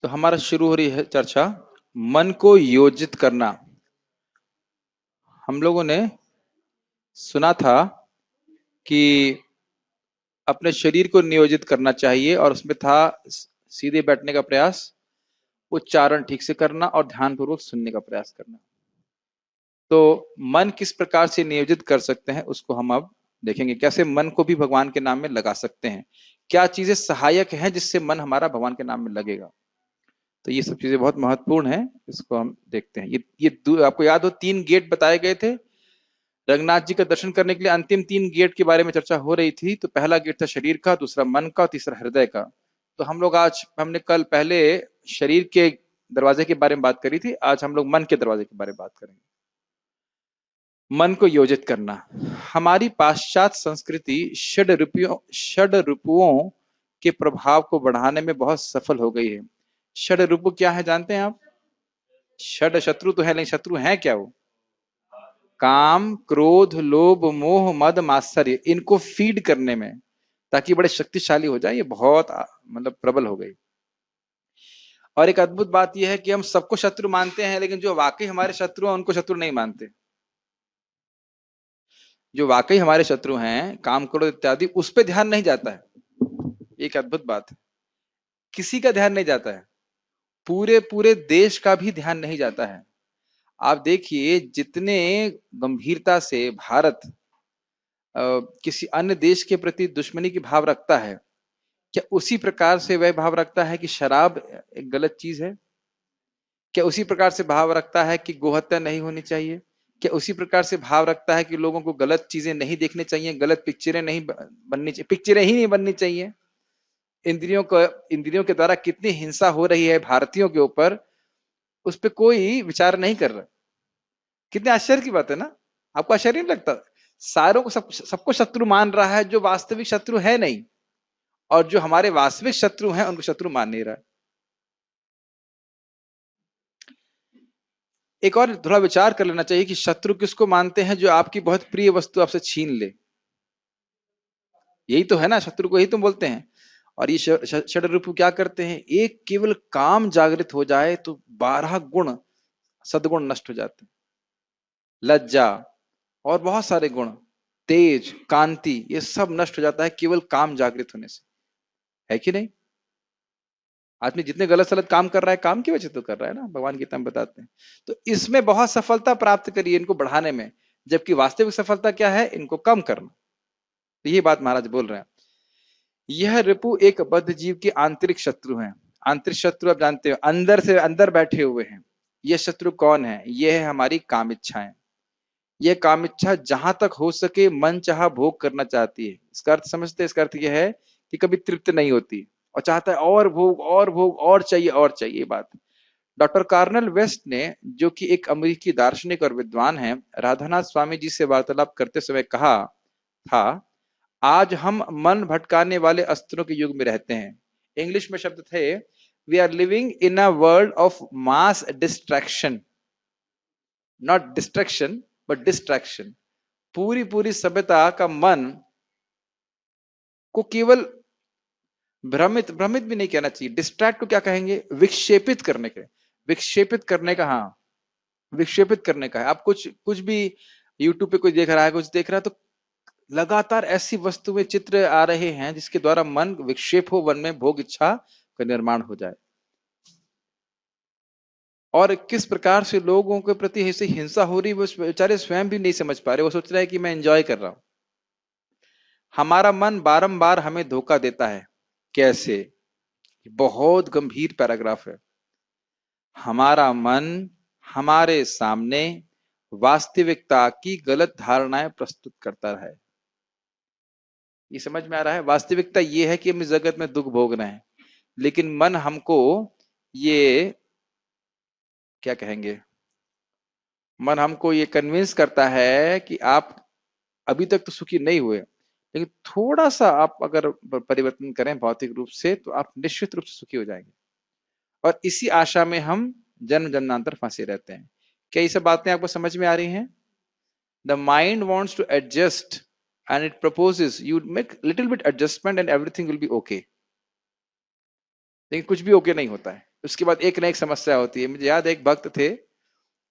तो हमारा शुरू हो रही है चर्चा, मन को योजित करना। हम लोगों ने सुना था कि अपने शरीर को नियोजित करना चाहिए और उसमें था सीधे बैठने का प्रयास, उच्चारण ठीक से करना और ध्यानपूर्वक सुनने का प्रयास करना। तो मन किस प्रकार से नियोजित कर सकते हैं उसको हम अब देखेंगे। कैसे मन को भी भगवान के नाम में लगा सकते हैं, क्या चीजें सहायक हैं जिससे मन हमारा भगवान के नाम में लगेगा। तो ये सब चीजें बहुत महत्वपूर्ण है, इसको हम देखते हैं। ये आपको याद हो 3 गेट बताए गए थे रंगनाथ जी का दर्शन करने के लिए। अंतिम 3 गेट के बारे में चर्चा हो रही थी। तो पहला गेट था शरीर का, दूसरा मन का, तीसरा हृदय का। तो हम लोग आज, हमने कल पहले शरीर के दरवाजे के बारे में बात करी थी, आज हम लोग मन के दरवाजे के बारे में बात करेंगे। मन को योजित करना। हमारी पाश्चात्य संस्कृति षड रूपों के प्रभाव को बढ़ाने में बहुत सफल हो गई है। षड रूप क्या है जानते हैं आप? षड शत्रु तो है, लेकिन शत्रु है क्या वो? काम, क्रोध, लोभ, मोह, मद, मात्सर्य, इनको फीड करने में, ताकि बड़े शक्तिशाली हो जाए। ये बहुत मतलब प्रबल हो गई। और एक अद्भुत बात यह है कि हम सबको शत्रु मानते हैं, लेकिन जो वाकई हमारे शत्रु हैं उनको शत्रु नहीं मानते। जो वाकई हमारे शत्रु हैं, काम, क्रोध इत्यादि, उस पर ध्यान नहीं जाता है। एक अद्भुत बात है, किसी का ध्यान नहीं जाता है। पूरे पूरे देश का भी ध्यान नहीं जाता है। आप देखिए जितने गंभीरता से भारत किसी अन्य देश के प्रति दुश्मनी की भाव रखता है, क्या उसी प्रकार से वह भाव रखता है कि शराब एक गलत चीज है? क्या उसी प्रकार से भाव रखता है कि गोहत्या नहीं होनी चाहिए? क्या उसी प्रकार से भाव रखता है कि लोगों को गलत चीजें नहीं देखनी चाहिए, गलत पिक्चरें नहीं बननी चाहिए, पिक्चरें ही नहीं बननी चाहिए? इंद्रियों के द्वारा कितनी हिंसा हो रही है भारतीयों के ऊपर, उस पर कोई विचार नहीं कर रहा। कितने आश्चर्य की बात है ना? आपको आश्चर्य नहीं लगता? सारों को सबको शत्रु मान रहा है जो वास्तविक शत्रु है नहीं, और जो हमारे वास्तविक शत्रु हैं उनको शत्रु मान नहीं रहा। एक और थोड़ा विचार कर लेना चाहिए कि शत्रु किसको मानते हैं? जो आपकी बहुत प्रिय वस्तु आपसे छीन ले, यही तो है ना, शत्रु को यही तो बोलते हैं। और ये षड्रूप क्या करते हैं? एक केवल काम जागृत हो जाए तो 12 गुण, सद्गुण नष्ट हो जाते हैं। लज्जा और बहुत सारे गुण, तेज, कांति, ये सब नष्ट हो जाता है केवल काम जागृत होने से, है कि नहीं? आदमी जितने गलत सलत काम कर रहा है, काम की वजह तो कर रहा है ना, भगवान गीता में बताते हैं। तो इसमें बहुत सफलता प्राप्त करिए इनको बढ़ाने में, जबकि वास्तविक सफलता क्या है? इनको कम करना। तो ये बात महाराज बोल रहे हैं। यह रिपु एक बद्ध जीव के आंतरिक शत्रु हैं। आंतरिक शत्रु आप जानते हो, अंदर से अंदर बैठे हुए हैं। ये शत्रु कौन है? ये है हमारी काम इच्छाएं। ये काम इच्छा जहां तक हो सके मन चाहा भोग करना चाहती है। इसका अर्थ समझते हैं? इसका अर्थ यह है कि कभी तृप्त नहीं होती और चाहता है और भोग और भोग, और चाहिए और चाहिए। बात डॉक्टर कार्नल वेस्ट ने, जो कि एक अमेरिकी दार्शनिक और विद्वान हैं, राधानाथ स्वामी जी से वार्तालाप करते समय कहा था, आज हम मन भटकाने वाले अस्त्रों के युग में रहते हैं। इंग्लिश में शब्द थे, we are living in a world of mass distraction, not distraction but distraction. पूरी पूरी सभ्यता का मन को केवल भ्रमित, भ्रमित भी नहीं कहना चाहिए, डिस्ट्रैक्ट को क्या कहेंगे? विक्षेपित करने के, विक्षेपित करने का, हाँ, विक्षेपित करने का है। आप कुछ कुछ भी यूट्यूब पे कोई देख रहा है, कुछ देख रहा है, तो लगातार ऐसी वस्तुएं, चित्र आ रहे हैं जिसके द्वारा मन विक्षेप हो, मन में भोग इच्छा का निर्माण हो जाए। और किस प्रकार से लोगों के प्रति ऐसी हिंसा हो रही है, वो बेचारे स्वयं भी नहीं समझ पा रहे। वो सोच रहे हैं कि मैं एंजॉय कर रहा हूं। हमारा मन बारंबार हमें धोखा देता है। कैसे? बहुत गंभीर पैराग्राफ है। हमारा मन हमारे सामने वास्तविकता की गलत धारणाएं प्रस्तुत करता है। ये समझ में आ रहा है? वास्तविकता ये है कि हम इस जगत में दुख भोग रहे हैं, लेकिन मन हमको ये क्या कहेंगे, मन हमको ये कन्विंस करता है कि आप अभी तक तो सुखी नहीं हुए, लेकिन थोड़ा सा आप अगर परिवर्तन करें भौतिक रूप से तो आप निश्चित रूप से सुखी हो जाएंगे। और इसी आशा में हम जन्म जन्मांतर फंसे रहते हैं। क्या ये सब बातें आपको समझ में आ रही हैं? The mind wants to adjust and it proposes you make little bit adjustment and everything will be okay, लेकिन कुछ भी ओके नहीं होता है। उसके बाद एक न एक समस्या होती है। मुझे याद है, एक भक्त थे,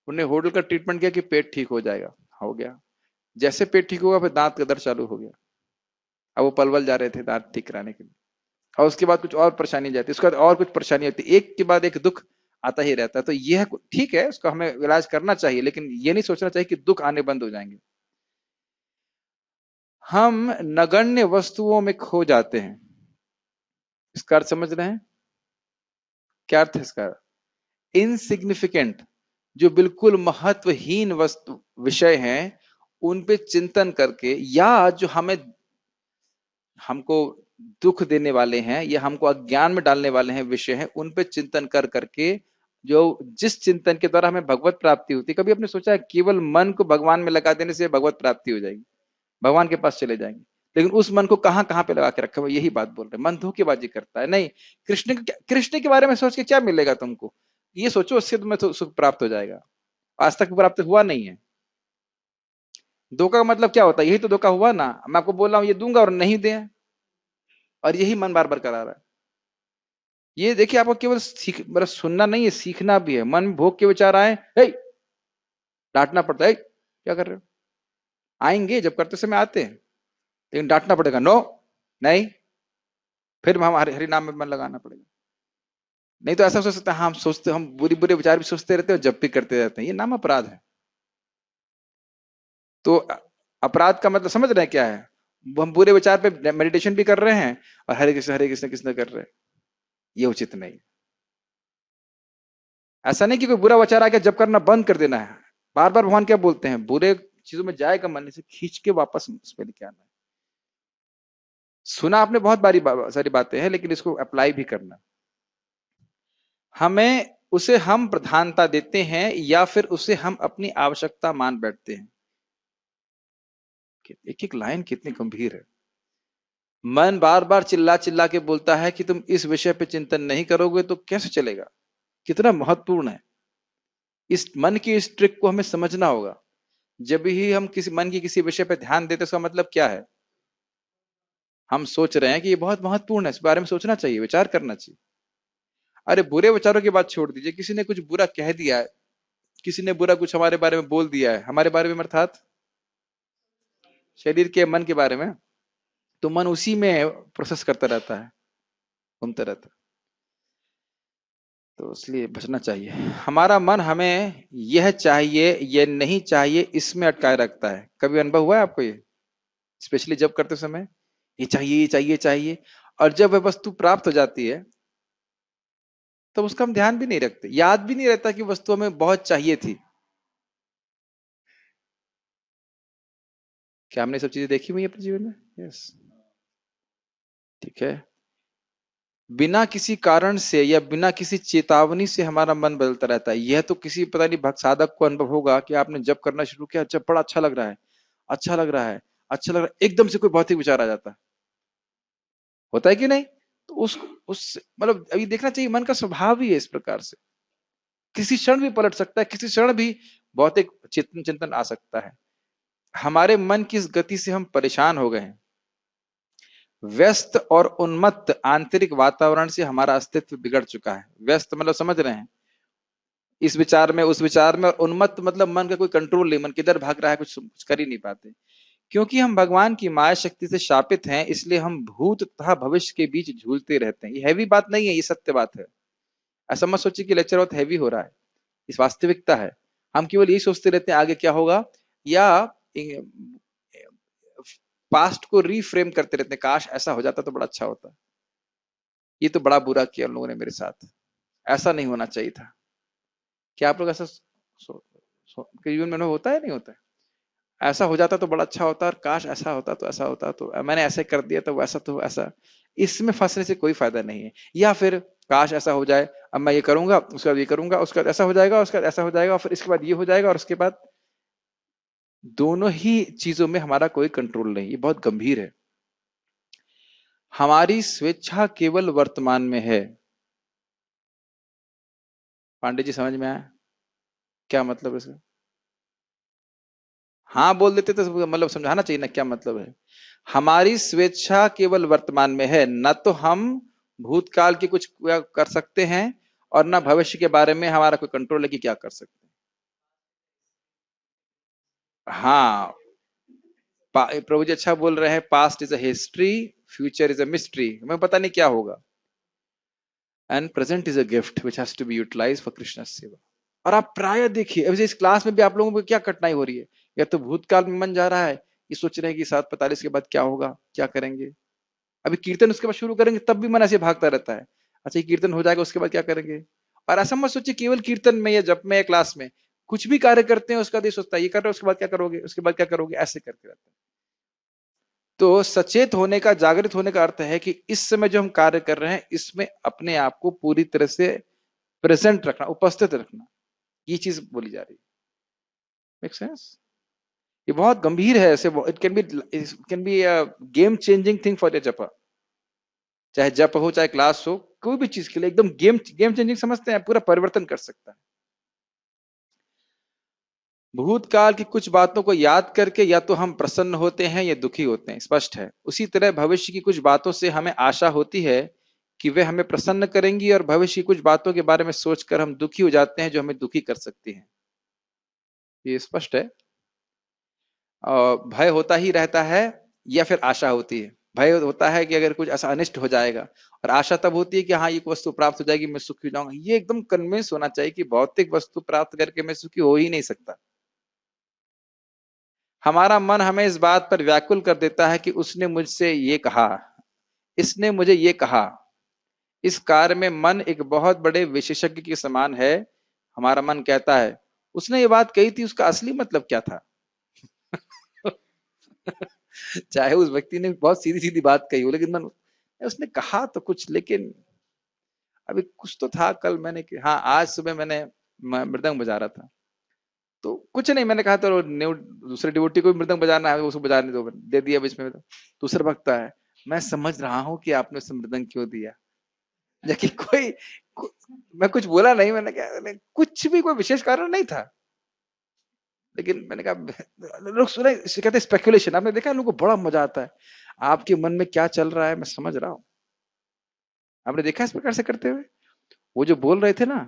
उन्हें होटल का ट्रीटमेंट किया कि पेट ठीक हो जाएगा, हो गया। जैसे पेट ठीक होगा, फिर दांत का दर्द चालू हो गया। अब वो पलवल जा रहे थे दांत ठीक कराने के लिए, और उसके बाद कुछ और परेशानी जाती है, उसके बाद और कुछ परेशानी आती है, एक के बाद एक दुख आता ही रहता है। तो यह ठीक है, उसका हमें इलाज करना चाहिए, लेकिन ये नहीं सोचना चाहिए कि दुख आने बंद हो जाएंगे। हम नगण्य वस्तुओं में खो जाते हैं। इसका अर्थ समझ रहे हैं? क्या अर्थ है इसका? इनसिग्निफिकेंट, जो बिल्कुल महत्वहीन वस्तु विषय हैं, उन पे चिंतन करके, या जो हमको दुख देने वाले हैं या हमको अज्ञान में डालने वाले हैं विषय हैं, उन पे चिंतन कर करके, जो जिस चिंतन के द्वारा हमें भगवत प्राप्ति होती है। कभी आपने सोचा है केवल मन को भगवान में लगा देने से भगवत प्राप्ति हो जाएगी, भगवान के पास चले जाएंगे? लेकिन उस मन को कहां कहां पे लगा के रखा हुआ, यही बात बोल रहे हैं। मन धोखेबाजी करता है। नहीं, कृष्ण के बारे में सोच के क्या मिलेगा तुमको? ये सोचो उससे तुम्हें सुख प्राप्त हो जाएगा। आज तक प्राप्त हुआ नहीं है। धोखा का मतलब क्या होता है? यही तो धोखा हुआ ना। मैं आपको बोल रहा हूं ये दूंगा और नहीं दे, और यही मन बार बार करा रहा है। ये देखिए, आपको केवल मतलब सुनना नहीं है, सीखना भी है। मन में भोग के विचार आए, डांटना पड़ता है, क्या कर रहे हो? आएंगे, जब करते समय आते हैं, लेकिन डांटना पड़ेगा, नो, नहीं, फिर हम हरि नाम में मन लगाना पड़ेगा। नहीं तो ऐसा सोच सकते हैं, हम सोचते, हम बुरी बुरे विचार भी सोचते रहते हैं और जब भी करते रहते हैं, ये नाम अपराध है। तो अपराध का मतलब समझ रहे हैं क्या है? हम बुरे विचार पे मेडिटेशन भी कर रहे हैं और हरे कृष्ण कृष्ण कर रहे हैं, ये उचित नहीं। ऐसा नहीं कि कोई बुरा विचार आ गया जब करना बंद कर देना है। बार बार भगवान क्या बोलते हैं? बुरे चीजों में जाएगा मन से खींच के वापस उसमें लेके आना है। सुना आपने बहुत सारी बातें हैं, लेकिन इसको अप्लाई भी करना। हमें उसे हम प्रधानता देते हैं या फिर उसे हम अपनी आवश्यकता मान बैठते हैं। एक एक लाइन कितनी गंभीर है। मन बार बार चिल्ला चिल्ला के बोलता है कि तुम इस विषय पे चिंतन नहीं करोगे तो कैसे चलेगा। कितना महत्वपूर्ण है। इस मन की इस ट्रिक को हमें समझना होगा। जब भी हम किसी मन की किसी विषय पे ध्यान देते, उसका मतलब क्या है? हम सोच रहे हैं कि ये बहुत महत्वपूर्ण है, इस बारे में सोचना चाहिए, विचार करना चाहिए। अरे बुरे विचारों की बात छोड़ दीजिए, किसी ने कुछ बुरा कह दिया है, किसी ने बुरा कुछ हमारे बारे में बोल दिया है, हमारे बारे में अर्थात शरीर के मन के बारे में, तो मन उसी में प्रोसेस करता रहता है, घूमता रहता है। तो इसलिए बचना चाहिए। हमारा मन हमें यह चाहिए, यह नहीं चाहिए, इसमें अटकाए रखता है। कभी अनुभव हुआ है आपको ये? स्पेशली जब करते समय ये चाहिए, ये चाहिए, चाहिए, और जब वह वस्तु प्राप्त हो जाती है तो उसका हम ध्यान भी नहीं रखते, याद भी नहीं रहता कि वस्तु हमें बहुत चाहिए थी। क्या हमने सब चीजें देखी हुई अपने जीवन में? यस, ठीक है। बिना किसी कारण से या बिना किसी चेतावनी से हमारा मन बदलता रहता है। यह तो किसी पता नहीं भक्त साधक को अनुभव होगा कि आपने जब करना शुरू किया, जब बड़ा अच्छा लग रहा है, अच्छा लग रहा है, अच्छा लग रहा है, एकदम से कोई भौतिक विचार आ जाता है। होता है कि नहीं? तो उस मतलब अभी देखना चाहिए, मन का स्वभाव ही है इस प्रकार से। किसी क्षण भी पलट सकता है, किसी क्षण भी भौतिक चिंतन आ सकता है। हमारे मन की इस गति से हम परेशान हो गए हैं। व्यस्त और उन्मत्त आंतरिक वातावरण से हमारा अस्तित्व बिगड़ चुका है। व्यस्त मतलब समझ रहे हैं, इस विचार में उस विचार में, और उन्मत्त मतलब मन का कोई कंट्रोल नहीं, मन किधर भाग रहा है, कुछ कर ही नहीं पाते। क्योंकि हम भगवान की माया शक्ति से शापित हैं, इसलिए हम भूत तथा भविष्य के बीच झूलते रहते हैं। ये हैवी बात नहीं है, ये सत्य बात है। ऐसा मत सोचिए कि लेक्चर बहुत हैवी हो रहा है, इस वास्तविकता है। हम केवल यही सोचते रहते हैं आगे क्या होगा, या पास्ट को रीफ्रेम करते रहते हैं, काश ऐसा हो जाता तो बड़ा अच्छा होता, ये तो बड़ा बुरा किया उन लोगों ने मेरे साथ, ऐसा नहीं होना चाहिए था। क्या आप लोग ऐसा जीवन में होता है, नहीं होता है? ऐसा हो जाता तो बड़ा अच्छा होता, और काश ऐसा होता तो ऐसा होता, तो मैंने ऐसे कर दिया तो वैसा, तो ऐसा। इसमें फंसने से कोई फायदा नहीं है। या फिर काश ऐसा हो जाए, अब मैं ये करूंगा, उसके बाद ये करूंगा, उसके बाद ऐसा हो जाएगा, उसके बाद ऐसा हो जाएगा, और फिर इसके बाद ये हो जाएगा, और उसके बाद दोनों ही चीजों में हमारा कोई कंट्रोल नहीं। ये बहुत गंभीर है। हमारी स्वेच्छा केवल वर्तमान में है। पांडे जी समझ में आया क्या मतलब इसका? हाँ बोल देते तो मतलब समझाना चाहिए ना क्या मतलब है। हमारी स्वेच्छा केवल वर्तमान में है, न तो हम भूतकाल की कुछ कर सकते हैं और ना भविष्य के बारे में हमारा कोई कंट्रोल है कि क्या कर सकते हैं। हाँ, प्रभु जी अच्छा बोल रहे हैं, past is a history, future is a mystery, हमें पता नहीं क्या होगा, and present is a gift which has to be utilize for Krishna सेवा। और आप प्राय देखिए, अभी इस क्लास में भी आप लोगों को क्या कठिनाई हो रही है, या तो भूतकाल में मन जा रहा है, ये सोच रहे हैं कि 7:45 के बाद क्या होगा, क्या करेंगे, अभी कीर्तन उसके बाद शुरू करेंगे तब भी मन ऐसे भागता रहता है, अच्छा ये कीर्तन हो जाएगा उसके बाद क्या करेंगे। और ऐसा मत सोचिए केवल कीर्तन में या जप में या क्लास में, कुछ भी कार्य करते हैं उसका देश सोचता है ये कर रहे हो उसके बाद क्या करोगे, उसके बाद क्या करोगे, ऐसे करते रहते हैं। तो सचेत होने का, जागृत होने का अर्थ है कि इस समय जो हम कार्य कर रहे हैं इसमें अपने आप को पूरी तरह से प्रेजेंट रखना, उपस्थित रखना, ये चीज बोली जा रही है। Make sense? ये बहुत गंभीर है, ऐसे it can be game changing thing for your जप, चाहे जप हो चाहे क्लास हो, कोई भी चीज के लिए एकदम गेम गेम चेंजिंग समझते हैं, पूरा परिवर्तन कर सकता है। भूतकाल की कुछ बातों को याद करके या तो हम प्रसन्न होते हैं या दुखी होते हैं, स्पष्ट है। उसी तरह भविष्य की कुछ बातों से हमें आशा होती है कि वे हमें प्रसन्न करेंगी, और भविष्य की कुछ बातों के बारे में सोचकर हम दुखी हो जाते हैं जो हमें दुखी कर सकती हैं। ये स्पष्ट है। भय होता ही रहता है या फिर आशा होती है। भय होता है कि अगर कुछ ऐसा अनिष्ट हो जाएगा, और आशा तब होती है कि हाँ ये वस्तु प्राप्त हो जाएगी, मैं सुखी हो जाऊंगा। ये एकदम कन्विंस होना चाहिए कि भौतिक वस्तु प्राप्त करके मैं सुखी हो ही नहीं सकता। हमारा मन हमें इस बात पर व्याकुल कर देता है कि उसने मुझसे ये कहा, इसने मुझे ये कहा। इस कार्य में मन एक बहुत बड़े विशेषज्ञ के समान है। हमारा मन कहता है उसने ये बात कही थी, उसका असली मतलब क्या था। चाहे उस व्यक्ति ने बहुत सीधी सीधी बात कही हो, लेकिन मन, उसने कहा तो कुछ, लेकिन अभी कुछ तो था कल मैंने, हाँ आज सुबह मैंने मृदंग बजा रहा था, तो कुछ नहीं, मैंने कहा तो दूसरे डिवोटी को भी मृदंग बजाना है, उसको बजाने दो, दे दिया बीच में। दूसरा भक्ता है, मैं समझ रहा हूँ कि आपने उसे मृदंग क्यों दिया, जबकि मैं कुछ बोला नहीं, मैंने कहा कुछ भी कोई विशेष कारण नहीं था, लेकिन मैंने कहा लोग सुने इसे कहते हैं स्पेकुलेशन। आपने देखा लोगों को बड़ा मजा आता है, आपके मन में क्या चल रहा है मैं समझ रहा हूँ। आपने देखा इस प्रकार से करते हुए, वो जो बोल रहे थे ना,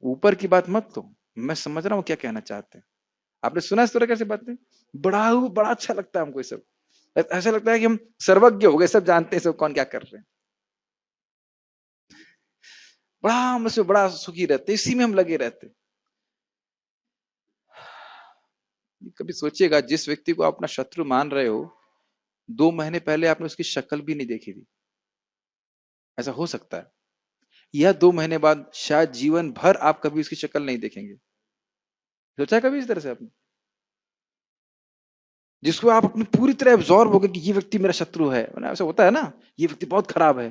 ऊपर की बात मत, तो मैं समझ रहा हूँ क्या कहना चाहते हैं। आपने सुना इस तरह कैसे बातें, बड़ा अच्छा लगता है हमको ये सब, ऐसा लगता है कि हम सर्वज्ञ हो गए, सब जानते हैं सब कौन क्या कर रहे हैं, बड़ा हम उसमें बड़ा सुखी रहते, इसी में हम लगे रहते। कभी सोचिएगा जिस व्यक्ति को आप अपना शत्रु मान रहे हो, 2 महीने पहले आपने उसकी शक्ल भी नहीं देखी थी, ऐसा हो सकता है, या 2 महीने बाद शायद जीवन भर आप कभी उसकी शक्ल नहीं देखेंगे। सोचा कभी इस तरह से आपने, जिसको आप अपनी पूरी तरह एब्जॉर्ब हो गए कि ये व्यक्ति मेरा शत्रु है, ऐसा होता है ना, ये व्यक्ति बहुत खराब है।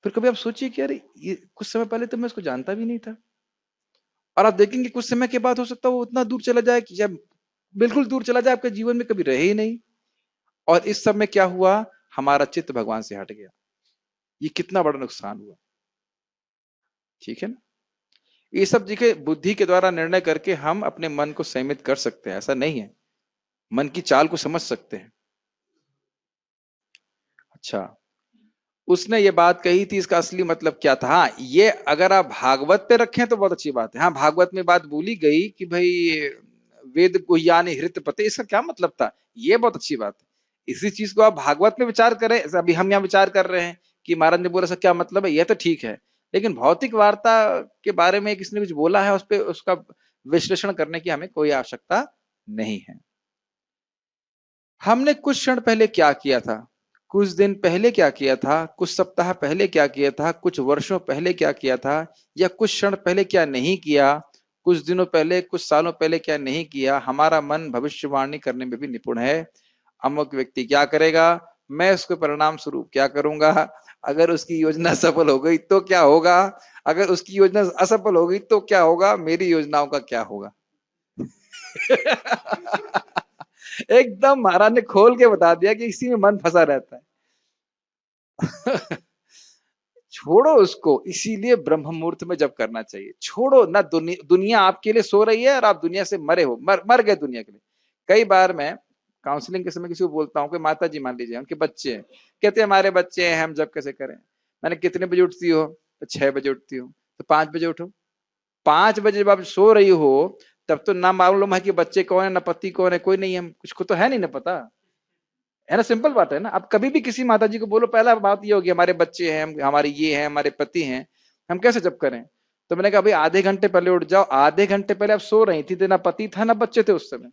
फिर कभी आप सोचिए कि अरे ये कुछ समय पहले तो मैं उसको जानता भी नहीं था, और आप देखेंगे कुछ समय के बाद हो सकता है वो उतना दूर चला जाए कि जब बिल्कुल दूर चला जाए, आपके जीवन में कभी रहे ही नहीं। और इस सब में क्या हुआ, हमारा चित्त भगवान से हट गया, ये कितना बड़ा नुकसान हुआ। ठीक है ना, ये सब देखिए बुद्धि के द्वारा निर्णय करके हम अपने मन को संयमित कर सकते हैं, ऐसा नहीं है, मन की चाल को समझ सकते हैं। अच्छा, उसने ये बात कही थी, इसका असली मतलब क्या था। हाँ, ये अगर आप भागवत पे रखें तो बहुत अच्छी बात है। हाँ, भागवत में बात बोली गई कि भाई वेद गुह्यानि हृत पते, इसका क्या मतलब था, ये बहुत अच्छी बात है। इसी चीज को आप भागवत में विचार करें, अभी हम यहाँ विचार कर रहे हैं कि महाराज ने बोला इसका क्या मतलब है, यह तो ठीक है, लेकिन भौतिक वार्ता के बारे में किसी ने कुछ बोला है, उस पर उसका विश्लेषण करने की हमें कोई आवश्यकता नहीं है। हमने कुछ क्षण पहले क्या किया था, कुछ दिन पहले क्या किया था, कुछ सप्ताह पहले क्या किया था, कुछ वर्षों पहले क्या किया था, या कुछ क्षण पहले क्या नहीं किया, कुछ दिनों पहले कुछ सालों पहले क्या नहीं किया, हमारा मन भविष्यवाणी करने में भी निपुण है। अमुक व्यक्ति क्या करेगा, मैं उसके परिणाम स्वरूप क्या करूंगा, अगर उसकी योजना सफल हो गई तो क्या होगा, अगर उसकी योजना असफल हो गई तो क्या होगा, मेरी योजनाओं का क्या होगा। एकदम महाराज ने खोल के बता दिया कि इसी में मन फंसा रहता है। छोड़ो उसको, इसीलिए ब्रह्म मुहूर्त में जब करना चाहिए, छोड़ो ना, दुनिया आपके लिए सो रही है और आप दुनिया से मरे हो, मर गए दुनिया के लिए। कई बार मैं काउंसलिंग के समय किसी को बोलता हूँ कि माता जी मान लीजिए उनके बच्चे हैं, कहते हैं हमारे बच्चे हैं हम जब कैसे करें। मैंने कितने बजे उठती हो, तो 6 बजे उठती हूँ। तो 5 बजे उठो। 5 बजे जब आप सो रही हो तब तो ना मालूम है कि बच्चे कौन है, ना पति कौन है, कोई नहीं है, कुछ को तो है नहीं ना पता, है ना। सिंपल बात है ना। अब कभी भी किसी माता जी को बोलो, पहला बात ये होगी हमारे बच्चे हैं, हमारे ये हैं, हमारे पति हैं, हम कैसे जब करें। तो मैंने कहा भाई आधे घंटे पहले उठ जाओ। आधे घंटे पहले आप सो रही थी तो ना पति था ना बच्चे थे उस समय।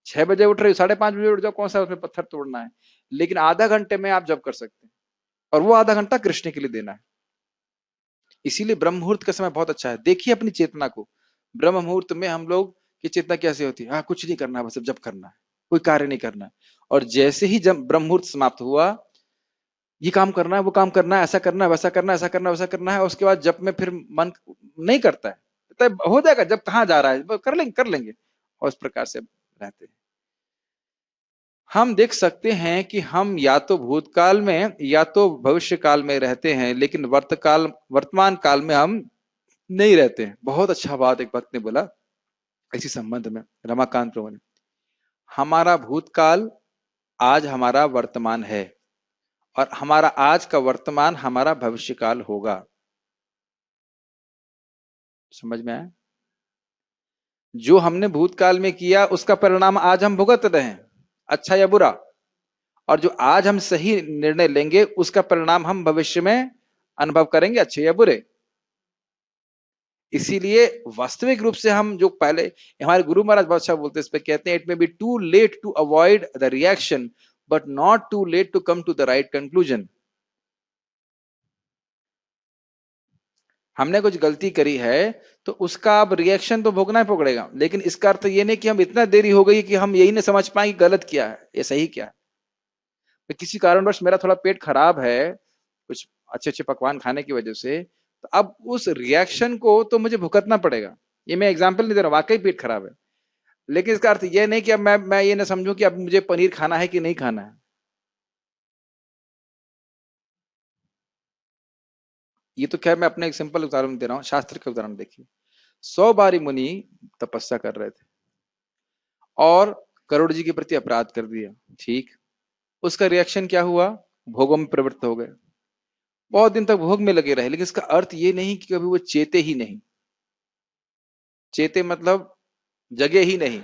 6 बजे उठ रही हो, 5:30 बजे उठ जाओ, कौन सा उसमें पत्थर तोड़ना है। लेकिन आधा घंटे में आप जब कर सकते हैं, और वो आधा घंटा कृष्ण के लिए देना है। इसीलिए ब्रह्म मुहूर्त का समय बहुत अच्छा है। देखिए अपनी चेतना को, ब्रह्म मुहूर्त में हम लोग की चेतना कैसे होती है, हाँ कुछ नहीं करना है, बस अब जब करना है, कोई कार्य नहीं करना है। और जैसे ही जब ब्रह्म मुहूर्त समाप्त हुआ, ये काम करना है, वो काम करना है, ऐसा करना है, वैसा करना है, ऐसा करना है, वैसा करना है, उसके बाद जब में फिर मन नहीं करता है, तब हो जाएगा, जब कहाँ जा रहा है, कर लेंगे कर लेंगे, और इस प्रकार से रहते हैं। हम देख सकते हैं कि हम या तो भूतकाल में या तो भविष्य काल में रहते हैं, लेकिन वर्तमान काल में हम नहीं रहते हैं। बहुत अच्छा बात एक भक्त ने बोला इसी संबंध में, रमाकांत प्रभु ने, हमारा भूतकाल आज हमारा वर्तमान है, और हमारा आज का वर्तमान हमारा भविष्य काल होगा। समझ में आया। जो हमने भूतकाल में किया उसका परिणाम आज हम भुगत रहे हैं, अच्छा या बुरा। और जो आज हम सही निर्णय लेंगे उसका परिणाम हम भविष्य में अनुभव करेंगे, अच्छे या बुरे। इसीलिए वास्तविक रूप से हम जो पहले, हमारे गुरु महाराज बहुत अच्छा बोलते हैं इस पे, कहते हैं it may be too late to avoid the reaction but not too late to come to the right conclusion. हमने कुछ गलती करी है तो उसका अब रिएक्शन तो भोगना ही पड़ेगा, लेकिन इसका अर्थ ये नहीं कि हम इतना देरी हो गई कि हम यही नहीं समझ पाए कि गलत क्या है ये सही क्या है। तो किसी कारणवश मेरा थोड़ा पेट खराब है कुछ अच्छे अच्छे पकवान खाने की वजह से, तो अब उस रिएक्शन को तो मुझे भुगतना पड़ेगा। ये मैं एग्जाम्पल नहीं दे रहा, वाकई पेट खराब है, लेकिन इसका अर्थ ये नहीं कि अब मैं ये ना समझूं कि अब मुझे पनीर खाना है कि नहीं खाना है। ये तो खैर मैं अपने एक सिंपल उदाहरण दे रहा हूँ, शास्त्र के उदाहरण देखिए। 100 बारी मुनि तपस्या कर रहे थे और करोड़ जी के प्रति अपराध कर दिया, ठीक। उसका रिएक्शन क्या हुआ, भोगों में प्रवृत्त हो गए, बहुत दिन तक भोग में लगे रहे, लेकिन इसका अर्थ ये नहीं कि कभी वो चेते ही नहीं। चेते मतलब जगे ही नहीं,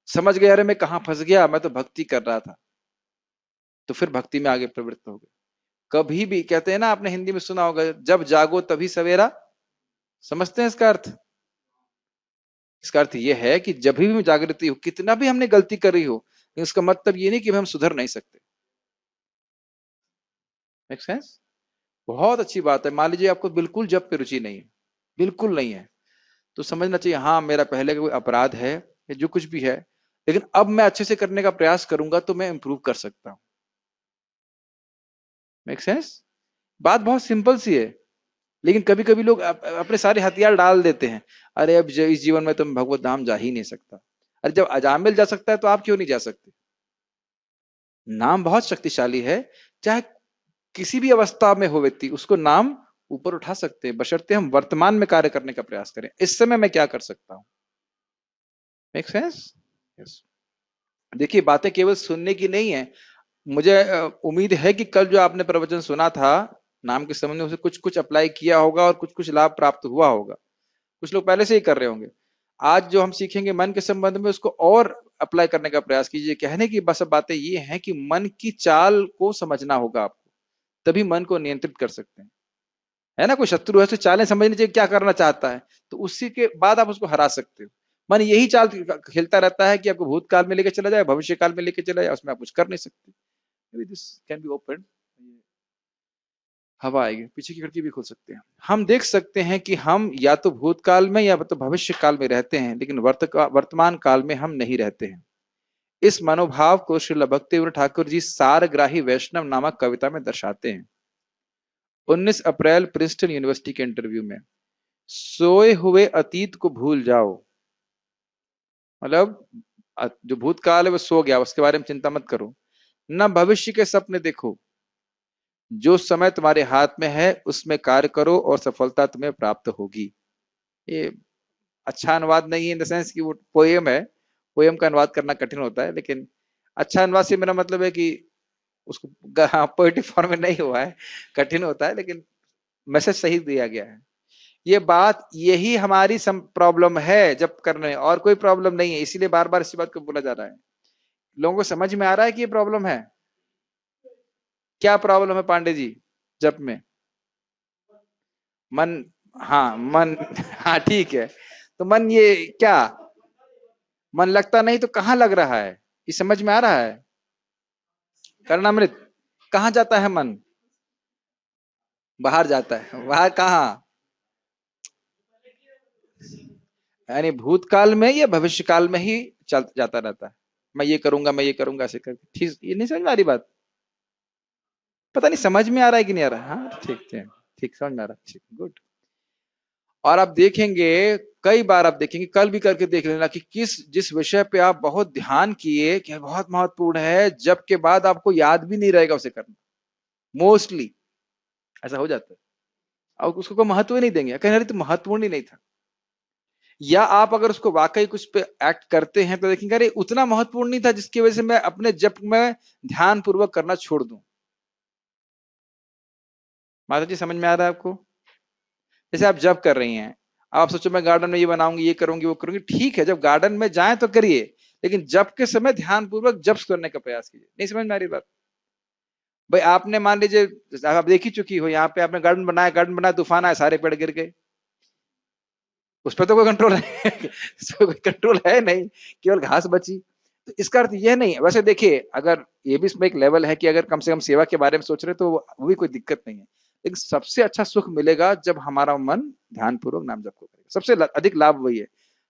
समझ गया अरे मैं कहाँ फंस गया, मैं तो भक्ति कर रहा था, तो फिर भक्ति में आगे प्रवृत्त हो गए। कभी भी कहते हैं ना, आपने हिंदी में सुना होगा, जब जागो तभी सवेरा। समझते हैं इसका अर्थ। इसका अर्थ यह है कि जब भी जागृति हो, कितना भी हमने गलती करी हो, लेकिन उसका मतलब ये नहीं कि हम सुधर नहीं सकते। Make sense. बहुत अच्छी बात है। मान लीजिए आपको बिल्कुल जप पे रुचि नहीं है, बिल्कुल नहीं है, तो समझना चाहिए हाँ मेरा पहले का कोई अपराध है या जो कुछ भी है, लेकिन अब मैं अच्छे से करने का प्रयास करूंगा तो मैं इंप्रूव कर सकता हूं। Make sense. बात बहुत सिंपल सी है, लेकिन कभी कभी लोग अपने सारे हथियार डाल देते हैं। अरे अब इस जीवन में तो मैं भगवत धाम जा ही नहीं सकता। अरे जब अजामिल जा सकता है तो आप क्यों नहीं जा सकते। नाम बहुत शक्तिशाली है, चाहे किसी भी अवस्था में हो व्यक्ति, उसको नाम ऊपर उठा सकते हैं, बशर्ते हम वर्तमान में कार्य करने का प्रयास करें। इस समय मैं क्या कर सकता हूं। Make sense. यस। देखिए बातें केवल सुनने की नहीं है। मुझे उम्मीद है कि कल जो आपने प्रवचन सुना था नाम के संबंध में, उसे कुछ कुछ अप्लाई किया होगा और कुछ कुछ लाभ प्राप्त हुआ होगा। कुछ लोग पहले से ही कर रहे होंगे। आज जो हम सीखेंगे मन के संबंध में, उसको और अप्लाई करने का प्रयास कीजिए। कहने की बस बातें ये हैं कि मन की चाल को समझना होगा आपको, तभी मन को नियंत्रित कर सकते हैं। है ना, कोई शत्रु है तो चालें समझनी चाहिए क्या करना चाहता है, तो उसी के बाद आप उसको हरा सकते हो। मन यही चाल खेलता रहता है कि आपको भूतकाल में लेके चला जाए, भविष्य काल में लेके चला जाए, उसमें आप कुछ कर नहीं सकते। This can be open. हवा आएगी, पीछे की खिड़की भी खोल सकते हैं। हम देख सकते हैं कि हम या तो भूतकाल में या तो भविष्य काल में रहते हैं, लेकिन वर्तमान काल में हम नहीं रहते हैं। इस मनोभाव को श्रील भक्तिविनोद ठाकुर जी सारग्राही वैष्णव नामक कविता में दर्शाते हैं। 19 अप्रैल प्रिंसटन यूनिवर्सिटी के इंटरव्यू में, सोए हुए अतीत को भूल जाओ, मतलब जो भूतकाल है वो सो गया, उसके बारे में चिंता मत करो, न भविष्य के सपने देखो, जो समय तुम्हारे हाथ में है उसमें कार्य करो और सफलता तुम्हें प्राप्त होगी। ये अच्छा अनुवाद नहीं है इन द सेंस कि वो पोएम है, पोएम का अनुवाद करना कठिन होता है, लेकिन अच्छा अनुवाद से मेरा मतलब है कि उसको पोएटिक फॉर्म में नहीं हुआ है, कठिन होता है, लेकिन मैसेज सही दिया गया है। ये बात, यही हमारी प्रॉब्लम है जब करने में, और कोई प्रॉब्लम नहीं है। इसीलिए बार बार इसी बात को बोला जा रहा है। लोगों को समझ में आ रहा है कि ये प्रॉब्लम है। क्या प्रॉब्लम है पांडे जी जप में? मन, हाँ मन हाँ ठीक है। तो मन ये क्या, मन लगता नहीं तो कहाँ लग रहा है, ये समझ में आ रहा है? कर्णामृत, कहाँ जाता है मन? बाहर जाता है। बाहर कहाँ? यानी भूतकाल में या भविष्य काल में ही चल जाता रहता है। मैं ये करूंगा, मैं ये करूंगा, ऐसे करके। ठीक, ये नहीं समझ में आ रही बात? पता नहीं समझ में आ रहा है कि नहीं आ रहा है? हाँ ठीक ठीक ठीक, समझ में आ रहा है, ठीक, गुड। और आप देखेंगे, कई बार आप देखेंगे, कल भी करके देख लेना कि किस जिस विषय पे आप बहुत ध्यान किए कि बहुत महत्वपूर्ण है, जब के बाद आपको याद भी नहीं रहेगा उसे करना। मोस्टली ऐसा हो जाता है। अब उसको कोई महत्व ही नहीं देंगे, कहीं तो महत्वपूर्ण ही नहीं था। या आप अगर उसको वाकई कुछ पे एक्ट करते हैं तो देखेंगे अरे उतना महत्वपूर्ण नहीं था जिसकी वजह से मैं अपने जप में ध्यान पूर्वक करना छोड़ दूं। माता जी समझ में आ रहा है आपको? जैसे आप जप कर रही हैं, आप सोचो मैं गार्डन में ये बनाऊंगी, ये करूंगी, वो करूंगी, ठीक है, जब गार्डन में जाए तो करिए, लेकिन जप के समय ध्यान पूर्वक जप करने का प्रयास कीजिए। नहीं समझ में आ रही बात? भाई आपने मान लीजिए आप देख ही चुकी हो, यहाँ पे आपने गार्डन बनाया, तूफान आया, सारे पेड़ गिर गए, उस पर तो कोई कंट्रोल है उस पर कोई कंट्रोल है नहीं, केवल घास बची। तो इसका अर्थ यह नहीं है। वैसे देखिए, अगर ये भी इसमें एक लेवल है कि अगर कम से कम सेवा के बारे में सोच रहे तो वो भी कोई दिक्कत नहीं है, लेकिन सबसे अच्छा सुख मिलेगा जब हमारा मन ध्यान पूर्वक नाम जप को करेगा। सबसे अधिक लाभ वही है।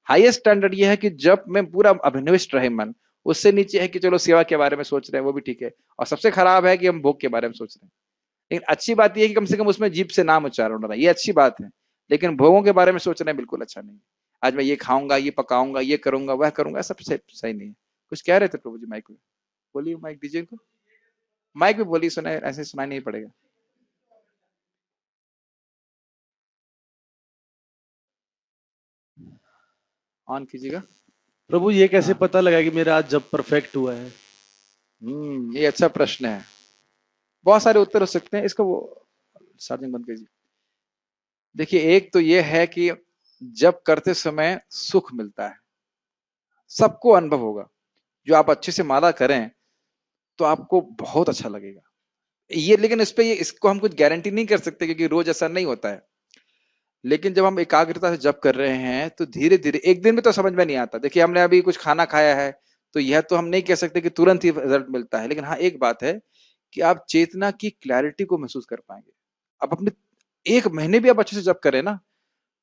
हाईएस्ट स्टैंडर्ड ये है कि जब में पूरा अभिनिविष्ट रहे मन। उससे नीचे है कि चलो सेवा के बारे में सोच रहे हैं, वो भी ठीक है। और सबसे खराब है कि हम भोग के बारे में सोच रहे हैं। लेकिन अच्छी बात यह है कि कम से कम उसमें जीभ से नाम उच्चारण हो रहा है, ये अच्छी बात है। लेकिन भोगों के बारे में सोचना बिल्कुल अच्छा नहीं है। आज मैं ये खाऊंगा, ये पकाऊंगा, ये करूंगा, वह करूंगा, सब सही नहीं है। कुछ कह रहे थे प्रभु जी? माइक में बोलिए, माइक दीजिए इनको, माइक में बोलिए, सुना ऐसे सुनाई नहीं पड़ेगा। ऑन कीजिएगा। प्रभु ये कैसे हाँ, पता लगा कि मेरा आज जब परफेक्ट हुआ है? ये अच्छा प्रश्न है। बहुत सारे उत्तर हो सकते हैं इसका। वो चार्जिंग बंद कीजिए। देखिए, एक तो ये है कि जब करते समय सुख मिलता है, सबको अनुभव होगा। जो आप अच्छे से माला करें तो आपको बहुत अच्छा लगेगा ये, लेकिन इस पे ये इसको हम कुछ गारंटी नहीं कर सकते क्योंकि रोज ऐसा नहीं होता है। लेकिन जब हम एकाग्रता से जप कर रहे हैं तो धीरे धीरे, एक दिन में तो समझ में नहीं आता। देखिए, हमने अभी कुछ खाना खाया है तो यह तो हम नहीं कह सकते कि तुरंत ही रिजल्ट मिलता है, लेकिन हाँ एक बात है कि आप चेतना की क्लैरिटी को महसूस कर पाएंगे। आप अपने 1 महीने भी आप अच्छे से जप करें ना,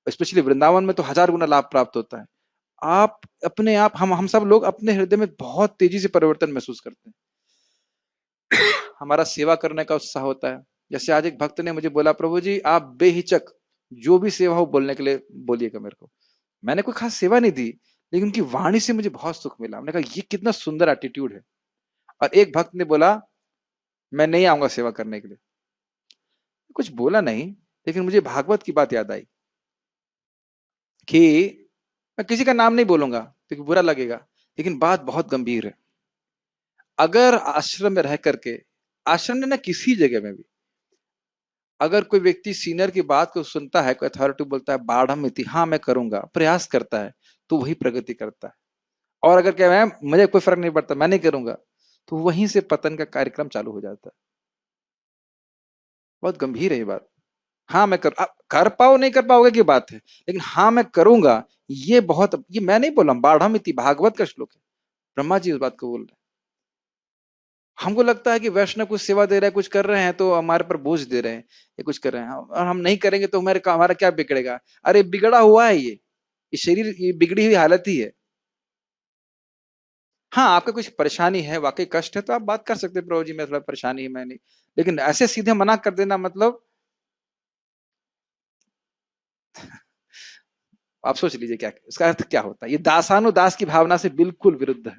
स्पेशली वृंदावन में तो 1000 गुना लाभ प्राप्त होता है। आप अपने आप, हम सब लोग अपने हृदय में बहुत तेजी से परिवर्तन महसूस करते हैं। हमारा सेवा करने का उत्साह होता है। जैसे आज एक भक्त ने मुझे बोला, प्रभु जी आप बेहिचक जो भी सेवा हो बोलने के लिए बोलिएगा मेरे को। मैंने कोई खास सेवा नहीं दी, लेकिन उनकी वाणी से मुझे बहुत सुख मिला। हमने कहा ये कितना सुंदर एटीट्यूड है। और एक भक्त ने बोला, मैं नहीं आऊंगा सेवा करने के लिए। कुछ बोला नहीं, लेकिन मुझे भागवत की बात याद आई कि, मैं किसी का नाम नहीं बोलूंगा क्योंकि बुरा लगेगा, लेकिन बात बहुत गंभीर है। अगर आश्रम में रह करके, आश्रम में ना किसी जगह में भी, अगर कोई व्यक्ति सीनियर की बात को सुनता है, कोई अथॉरिटी बोलता है बाढ़ इति, हाँ मैं करूंगा, प्रयास करता है, तो वही प्रगति करता है। और अगर क्या है मुझे कोई फर्क नहीं पड़ता, मैं नहीं करूंगा, तो वहीं से पतन का कार्यक्रम चालू हो जाता है। बहुत गंभीर है ये बात। हाँ मैं कर पाओ नहीं कर पाओगे की बात है, लेकिन हाँ मैं करूंगा, ये बहुत, ये मैं नहीं बोल रहा, बाढ़ इति भागवत का श्लोक है। ब्रह्मा जी इस बात को बोल रहे हैं। हमको लगता है कि वैष्णव कुछ सेवा दे रहे हैं, कुछ कर रहे हैं तो हमारे पर बोझ दे रहे हैं, ये कुछ कर रहे हैं और हम नहीं करेंगे तो हमारा क्या बिगड़ेगा? अरे बिगड़ा हुआ है ये शरीर, ये बिगड़ी हुई हालत ही है। हाँ आपका कुछ परेशानी है, वाकई कष्ट है, तो आप बात कर सकते हैं, प्रभु जी मैं थोड़ा परेशानी है, मैं नहीं। लेकिन ऐसे सीधे मना कर देना मतलब, आप सोच लीजिए क्या इसका अर्थ क्या होता है। ये दासानुदास की भावना से बिल्कुल विरुद्ध है।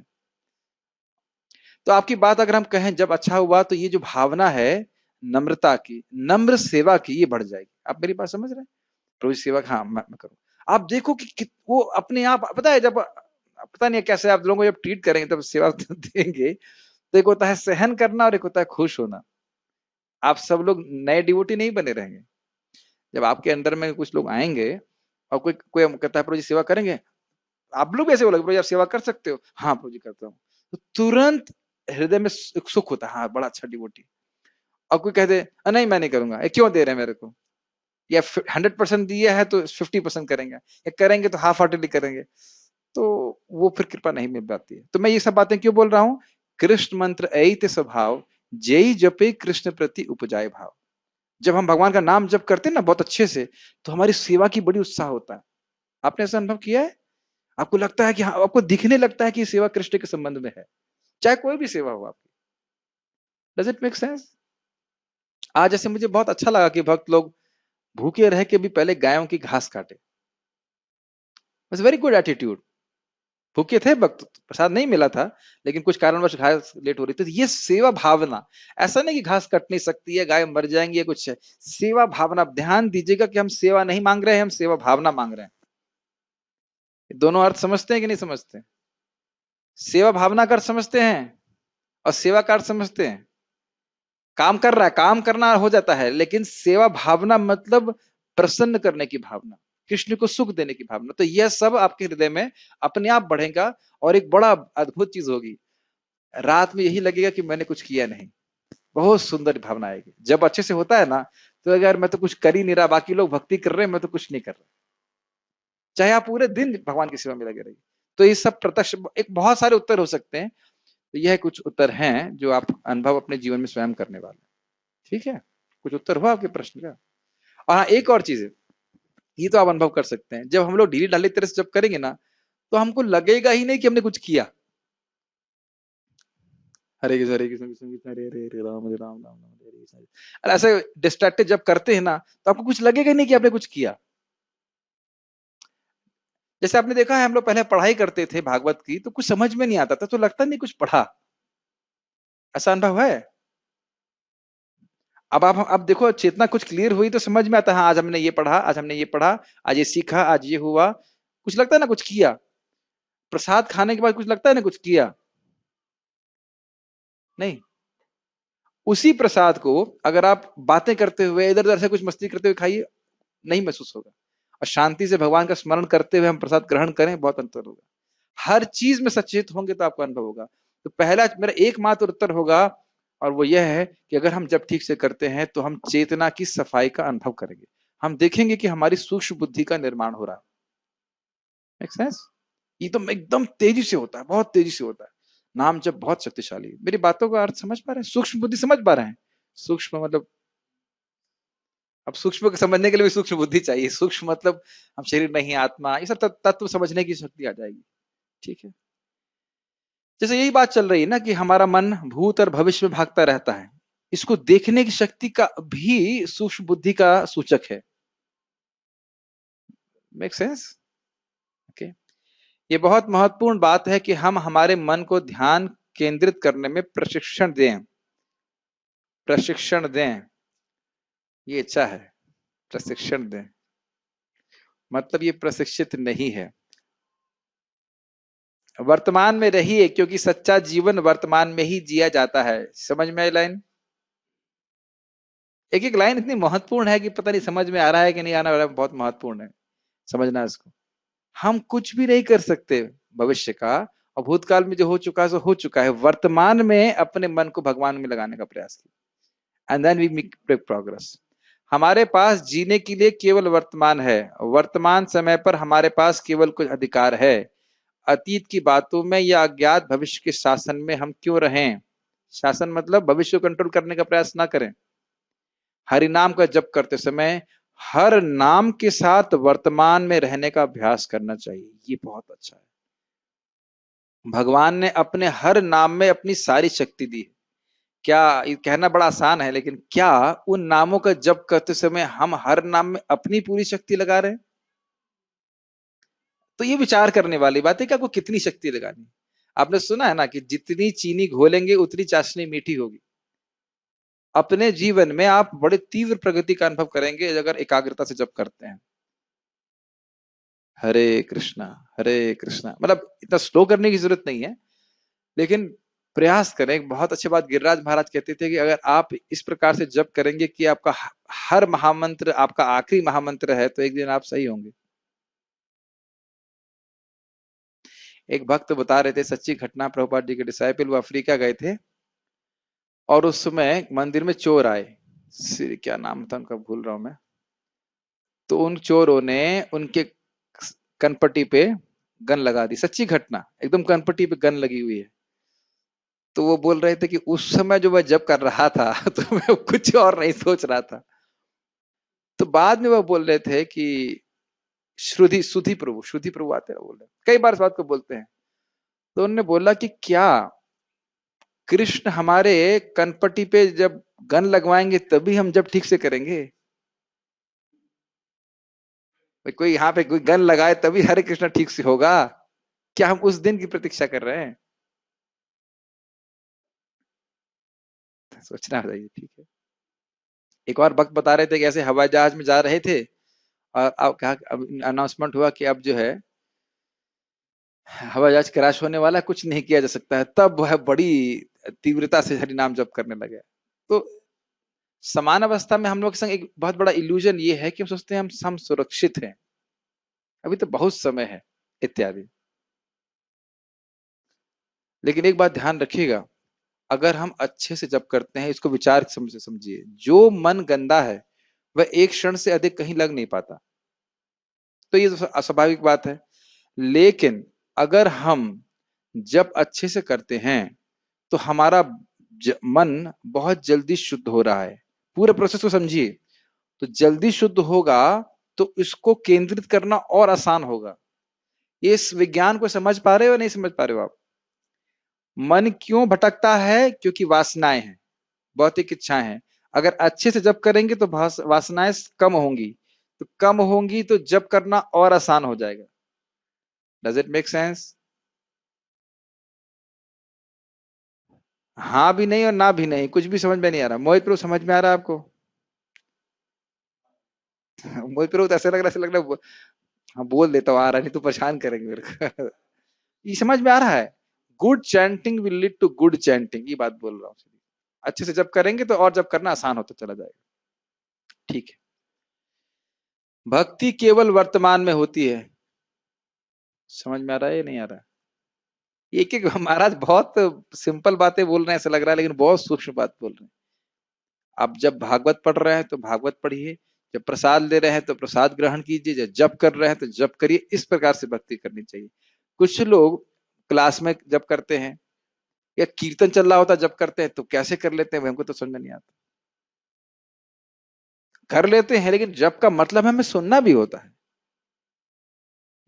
तो आपकी बात अगर हम कहें जब अच्छा हुआ, तो ये जो भावना है नम्रता की, नम्र सेवा की, ये बढ़ जाएगी। आप मेरी बात समझ रहे हैं? रोज सेवा, हाँ मैं करूँ। आप देखो कि वो अपने आप, पता है जब, पता नहीं कैसे आप लोगों को जब ट्रीट करेंगे तब सेवा देंगे, तो एक होता है सहन करना और एक होता है खुश होना। आप सब लोग नए डिवोटी नहीं बने रहेंगे। जब आपके अंदर में कुछ लोग आएंगे और कोई कोई कहता है प्रभु जी सेवा करेंगे, आप लोग ऐसे बोलोगे प्रभु जी आप सेवा कर सकते हो, हाँ प्रभु जी करता हूँ, तो तुरंत हृदय में एक सुख होता है, हाँ बड़ा अच्छा डिवोटी। और कोई कहते नहीं मैं नहीं करूंगा, क्यों दे रहे हैं मेरे को, या 100% दिया है तो 50% करेंगे, या करेंगे तो हाफ हार्टेडली करेंगे, तो वो फिर कृपा नहीं मिल पाती है। तो मैं ये सब बातें क्यों बोल रहा हूँ, कृष्ण मंत्र ऐत स्वभाव जेई जपे कृष्ण प्रति उपजाए भाव। जब हम भगवान का नाम जप करते हैं ना बहुत अच्छे से, तो हमारी सेवा की बड़ी उत्साह होता है। आपने ऐसा अनुभव किया है? आपको लगता है कि हाँ, आपको दिखने लगता है कि सेवा कृष्ण के संबंध में है, चाहे कोई भी सेवा हो आपकी। Does it make sense? आज जैसे मुझे बहुत अच्छा लगा कि भक्त लोग भूखे रह के भी पहले गायों की घास काटे। It's very good attitude. भूखे थे भक्त, प्रसाद नहीं मिला था, लेकिन कुछ कारणवश घास लेट हो रही थी, तो ये सेवा भावना, ऐसा नहीं कि घास कट नहीं सकती है, गाय मर जाएंगी या कुछ है, सेवा भावना। ध्यान दीजिएगा कि हम सेवा नहीं मांग रहे हैं, हम सेवा भावना मांग रहे हैं। दोनों अर्थ समझते हैं कि नहीं समझते? सेवा भावना का अर्थ समझते हैं और सेवा का अर्थ समझते हैं। काम कर रहा है, काम करना हो जाता है, लेकिन सेवा भावना मतलब प्रसन्न करने की भावना, कृष्ण को सुख देने की भावना। तो यह सब आपके हृदय में अपने आप बढ़ेगा और एक बड़ा अद्भुत चीज होगी, रात में यही लगेगा कि मैंने कुछ किया नहीं। बहुत सुंदर भावना आएगी जब अच्छे से होता है ना। तो अगर मैं तो कुछ कर ही नहीं रहा, बाकी लोग भक्ति कर रहे हैं, मैं तो कुछ नहीं कर रहा, चाहे आप पूरे दिन भगवान की सेवा में लगे रहिए। तो ये सब प्रत्यक्ष एक बहुत सारे उत्तर हो सकते हैं। तो यह कुछ उत्तर हैं जो आप अनुभव अपने जीवन में स्वयं करने वाले हैं। ठीक है, कुछ उत्तर हुआ आपके प्रश्न का? और हाँ, एक और चीज है, ये तो आप अनुभव कर सकते हैं, जब हम लोग ढीली ढाली तरह से जब करेंगे ना, तो हमको लगेगा ही नहीं कि हमने कुछ किया। हरे कृष्ण कृष्ण कृष्ण हरे हरे हरे राम राम राम हरे हरे। और ऐसे डिस्ट्रैक्टेड जब करते हैं ना, तो आपको कुछ लगेगा ही नहीं कि आपने कुछ किया। जैसे आपने देखा है, हम लोग पहले पढ़ाई करते थे भागवत की, तो कुछ समझ में नहीं आता था, तो लगता नहीं कुछ पढ़ा। ऐसा अनुभव है? अब देखो चेतना कुछ क्लियर हुई तो समझ में आता है, हाँ आज हमने ये पढ़ा, आज हमने ये पढ़ा, आज ये सीखा, आज ये हुआ। कुछ लगता है ना कुछ किया। प्रसाद खाने के बाद कुछ लगता है ना कुछ किया? नहीं। उसी प्रसाद को अगर आप बातें करते हुए इधर उधर से कुछ मस्ती करते हुए खाइए, नहीं महसूस होगा। और शांति से भगवान का स्मरण करते हुए हम प्रसाद ग्रहण करें, बहुत अंतर होगा। हर चीज में सचेत होंगे तो आपको अनुभव होगा। तो पहला मेरा एकमात्र उत्तर होगा, और वो यह है कि अगर हम जब ठीक से करते हैं तो हम चेतना की सफाई का अनुभव करेंगे। हम देखेंगे कि हमारी सूक्ष्म बुद्धि का निर्माण हो रहा है। Make sense? ये तो एकदम तेजी से होता है, बहुत तेजी से होता है। नाम जब बहुत शक्तिशाली है। मेरी बातों का अर्थ समझ पा रहे हैं? सूक्ष्म बुद्धि समझ पा रहे हैं? सूक्ष्म मतलब, अब सूक्ष्म को समझने के लिए भी सूक्ष्म बुद्धि चाहिए। सूक्ष्म मतलब हम शरीर नहीं आत्मा, ये सब तत्व समझने की शक्ति आ जाएगी। ठीक है, जैसे यही बात चल रही है ना कि हमारा मन भूत और भविष्य में भागता रहता है, इसको देखने की शक्ति का भी सूक्ष्म बुद्धि का सूचक है। Make sense? ओके। ये बहुत महत्वपूर्ण बात है कि हम हमारे मन को ध्यान केंद्रित करने में प्रशिक्षण दें। प्रशिक्षण दें, ये अच्छा है। प्रशिक्षण दें मतलब ये प्रशिक्षित नहीं है। वर्तमान में रहिए, क्योंकि सच्चा जीवन वर्तमान में ही जिया जाता है। समझ में आई लाइन? एक एक लाइन इतनी महत्वपूर्ण है कि पता नहीं समझ में आ रहा है कि नहीं आना वाला, बहुत महत्वपूर्ण है समझना इसको। हम कुछ भी नहीं कर सकते भविष्य का, और भूतकाल में जो हो चुका है सो हो चुका है। वर्तमान में अपने मन को भगवान में लगाने का प्रयास किया, and then we make progress. हमारे पास जीने के लिए केवल वर्तमान है। वर्तमान समय पर हमारे पास केवल कुछ अधिकार है। अतीत की बातों में या अज्ञात भविष्य के शासन में हम क्यों रहें? शासन मतलब भविष्य को कंट्रोल करने का प्रयास ना करें। हरि नाम का जप करते समय हर नाम के साथ वर्तमान में रहने का अभ्यास करना चाहिए। ये बहुत अच्छा है। भगवान ने अपने हर नाम में अपनी सारी शक्ति दी है। क्या ये कहना बड़ा आसान है, लेकिन क्या उन नामों का जप करते समय हम हर नाम में अपनी पूरी शक्ति लगा रहे हैं? तो ये विचार करने वाली बात है कि आपको कितनी शक्ति लगानी। आपने सुना है ना कि जितनी चीनी घोलेंगे उतनी चाशनी मीठी होगी। अपने जीवन में आप बड़े तीव्र प्रगति का अनुभव करेंगे अगर एकाग्रता से जप करते हैं। हरे कृष्णा मतलब इतना स्लो करने की जरूरत नहीं है, लेकिन प्रयास करें। एक बहुत अच्छी बात गिरिराज महाराज कहते थे कि अगर आप इस प्रकार से जप करेंगे कि आपका हर महामंत्र आपका आखिरी महामंत्र है, तो एक दिन आप सही होंगे। एक भक्त बता रहे थे सच्ची घटना, प्रभुपाद जी के डिसाइपल, वो अफ्रीका गए थे और उस समय मंदिर में चोर आए। क्या नाम था उनका, भूल रहा हूं मैं। तो उन चोरों ने उनके कनपट्टी पे गन लगा दी। सच्ची घटना, एकदम कनपट्टी पे गन लगी हुई है। तो वो बोल रहे थे कि उस समय जो मैं जब कर रहा था तो मैं कुछ और नहीं सोच रहा था। तो बाद में वो बोल रहे थे कि श्रुति प्रभु आते हैं, बोल रहे कई बार इस बात को बोलते हैं। तो उन्होंने बोला कि क्या कृष्ण हमारे कनपट्टी पे जब गन लगवाएंगे तभी हम जब ठीक से करेंगे? भाई कोई यहाँ पे कोई गन लगाए तभी हरे कृष्ण ठीक से होगा? क्या हम उस दिन की प्रतीक्षा कर रहे हैं? सोचना चाहिए। ठीक है। एक और वक्त बता रहे थे कि ऐसे हवाई जहाज में जा रहे थे और अब कहा, अब अनाउंसमेंट हुआ कि अब जो है हवाई जहाज क्रैश होने वाला है, कुछ नहीं किया जा सकता है। तब वह बड़ी तीव्रता से हरि नाम जप करने लगे। तो समान अवस्था में हम लोग के संग एक बहुत बड़ा इल्यूजन ये है कि हम सोचते हैं हम सुरक्षित हैं, अभी तो बहुत समय है इत्यादि। लेकिन एक बात ध्यान रखिएगा, अगर हम अच्छे से जप करते हैं, इसको विचार समझिए, जो मन गंदा है वह एक क्षण से अधिक कहीं लग नहीं पाता। तो ये तो अस्वाभाविक बात है। लेकिन अगर हम जप अच्छे से करते हैं तो हमारा मन बहुत जल्दी शुद्ध हो रहा है। पूरे प्रोसेस को समझिए। तो जल्दी शुद्ध होगा तो इसको केंद्रित करना और आसान होगा। इस विज्ञान को समझ पा रहे हो या नहीं समझ पा रहे हो आप? मन क्यों भटकता है? क्योंकि वासनाएं हैं, भौतिक इच्छाएं हैं। अगर अच्छे से जप करेंगे तो वासनाएं कम होंगी, तो कम होंगी तो जप करना और आसान हो जाएगा। Does it make sense? हाँ भी नहीं और ना भी नहीं, कुछ भी समझ में नहीं आ रहा। मोहित प्रभु समझ में आ रहा है आपको? मोहित प्रभु तो ऐसे लग रहा है हाँ बोल देता हूँ, आ रहा नहीं तो परेशान करेंगे मेरे को। ये समझ में आ रहा है। Good chanting will lead to good chanting, ये बात बोल रहा हूँ। अच्छे से जब करेंगे तो और जब करना आसान होता चला जाएगा। ठीक है। भक्ति केवल वर्तमान में होती है। समझ में आ रहा है या नहीं आ रहा है? एक एक महाराज बहुत सिंपल बातें बोल रहे हैं ऐसा लग रहा है, लेकिन बहुत सूक्ष्म बात बोल रहे हैं। आप जब भागवत पढ़ रहे हैं तो भागवत पढ़िए, जब प्रसाद ले रहे हैं तो प्रसाद ग्रहण कीजिए, जब जप कर रहे हैं तो जप करिए। इस प्रकार से भक्ति करनी चाहिए। कुछ लोग क्लास में जब करते हैं या कीर्तन चल रहा होता जब करते हैं तो कैसे कर लेते हैं हमको तो समझ में नहीं आता। कर लेते हैं लेकिन जप का मतलब हमें सुनना भी होता है।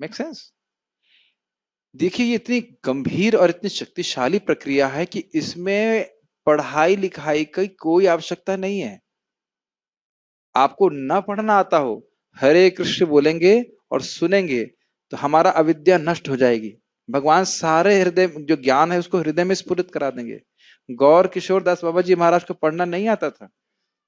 Make sense? देखिए ये इतनी गंभीर और इतनी शक्तिशाली प्रक्रिया है कि इसमें पढ़ाई लिखाई की कोई आवश्यकता नहीं है। आपको न पढ़ना आता हो, हरे कृष्ण बोलेंगे और सुनेंगे तो हमारा अविद्या नष्ट हो जाएगी। भगवान सारे हृदय जो ज्ञान है उसको हृदय में स्फुरित करा देंगे। गौर किशोर दास बाबा जी महाराज को पढ़ना नहीं आता था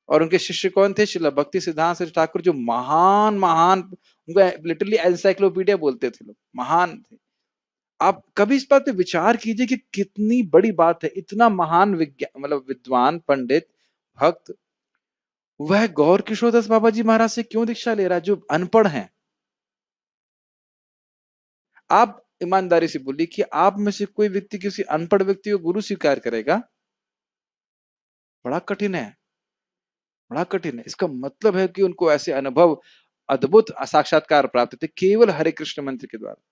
और उनके शिष्य कौन थे? श्रील भक्ति सिद्धांत सरस्वती ठाकुर, जो महान महान, उनको लिटरली एनसाइक्लोपीडिया बोलते थे लोग, महान थे। आप कभी इस बात पे विचार कीजिए कि कितनी बड़ी बात है, इतना महान विज्ञान मतलब विद्वान पंडित भक्त वह गौर किशोर दास बाबा जी महाराज से क्यों दीक्षा ले रहा है जो अनपढ़ हैं? आप ईमानदारी से बोलिए कि आप में से कोई व्यक्ति किसी अनपढ़ व्यक्ति को गुरु स्वीकार करेगा? बड़ा कठिन है, बड़ा कठिन है। इसका मतलब है कि उनको ऐसे अनुभव, अद्भुत साक्षात्कार प्राप्त थे केवल हरे कृष्ण मंत्र के द्वारा।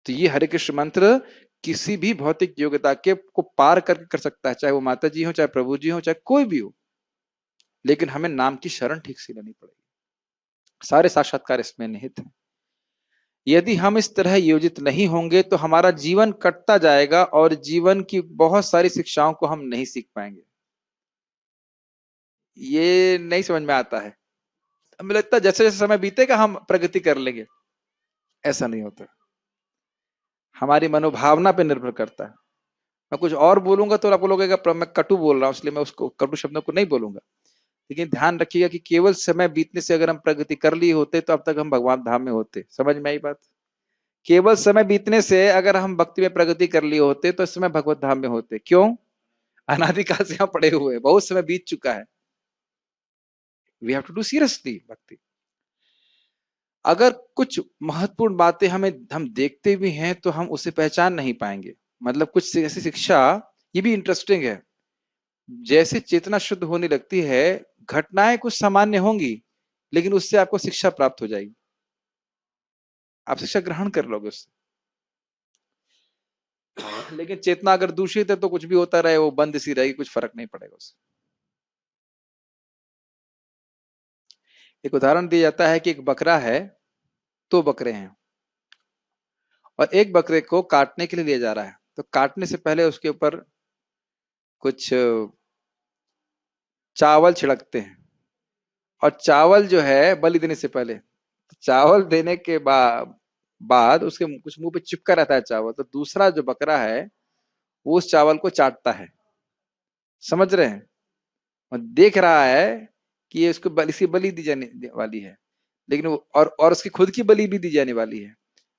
तो ये हरे कृष्ण मंत्र किसी भी भौतिक योग्यता के को पार करके कर सकता है, चाहे वो माता जी हो, चाहे प्रभु जी हो, चाहे कोई भी हो। लेकिन हमें नाम की शरण ठीक से लेनी पड़ेगी। सारे साक्षात्कार इसमें निहित हैं। यदि हम इस तरह योजित नहीं होंगे तो हमारा जीवन कटता जाएगा और जीवन की बहुत सारी शिक्षाओं को हम नहीं सीख पाएंगे। ये नहीं समझ में आता है। हमें लगता है जैसे जैसे समय बीतेगा हम प्रगति कर लेंगे। ऐसा नहीं होता। हमारी मनोभावना पे निर्भर करता है। मैं कुछ और बोलूंगा तो आप लोगों मैं कटु बोल रहा हूं, इसलिए मैं उसको कटु शब्दों को नहीं बोलूंगा। लेकिन ध्यान रखिएगा कि केवल समय बीतने से अगर हम प्रगति कर लिए होते तो अब तक हम भगवान धाम में होते। समझ में आई बात? केवल समय बीतने से अगर हम भक्ति में प्रगति कर लिए होते तो इस समय भगवत धाम में होते। क्यों? अनादिकाल से यहाँ पड़े हुए, बहुत समय बीत चुका है। We have to do seriously bhakti. अगर कुछ महत्वपूर्ण बातें हम देखते भी हैं तो हम उसे पहचान नहीं पाएंगे। मतलब कुछ ऐसी शिक्षा, ये भी इंटरेस्टिंग है, जैसे चेतना शुद्ध होने लगती है, घटनाएं कुछ सामान्य होंगी लेकिन उससे आपको शिक्षा प्राप्त हो जाएगी, आप शिक्षा ग्रहण कर लोगे उससे। लेकिन चेतना अगर दूषित है तो कुछ भी होता रहे, वो बंद सी रहेगी, कुछ फर्क नहीं पड़ेगा उससे। एक उदाहरण दिया जाता है कि एक बकरा है, 2 बकरे हैं और एक बकरे को काटने के लिए लिया जा रहा है। तो काटने से पहले उसके ऊपर कुछ चावल छिड़कते हैं, और चावल जो है बलि देने से पहले, चावल देने के बाद उसके कुछ मुंह पे चिपका रहता है चावल, तो दूसरा जो बकरा है वो उस चावल को चाटता है, समझ रहे हैं, और देख रहा है कि ये इसको इसकी बलि दी जाने वाली है, लेकिन वो और उसकी खुद की बलि भी दी जाने वाली है,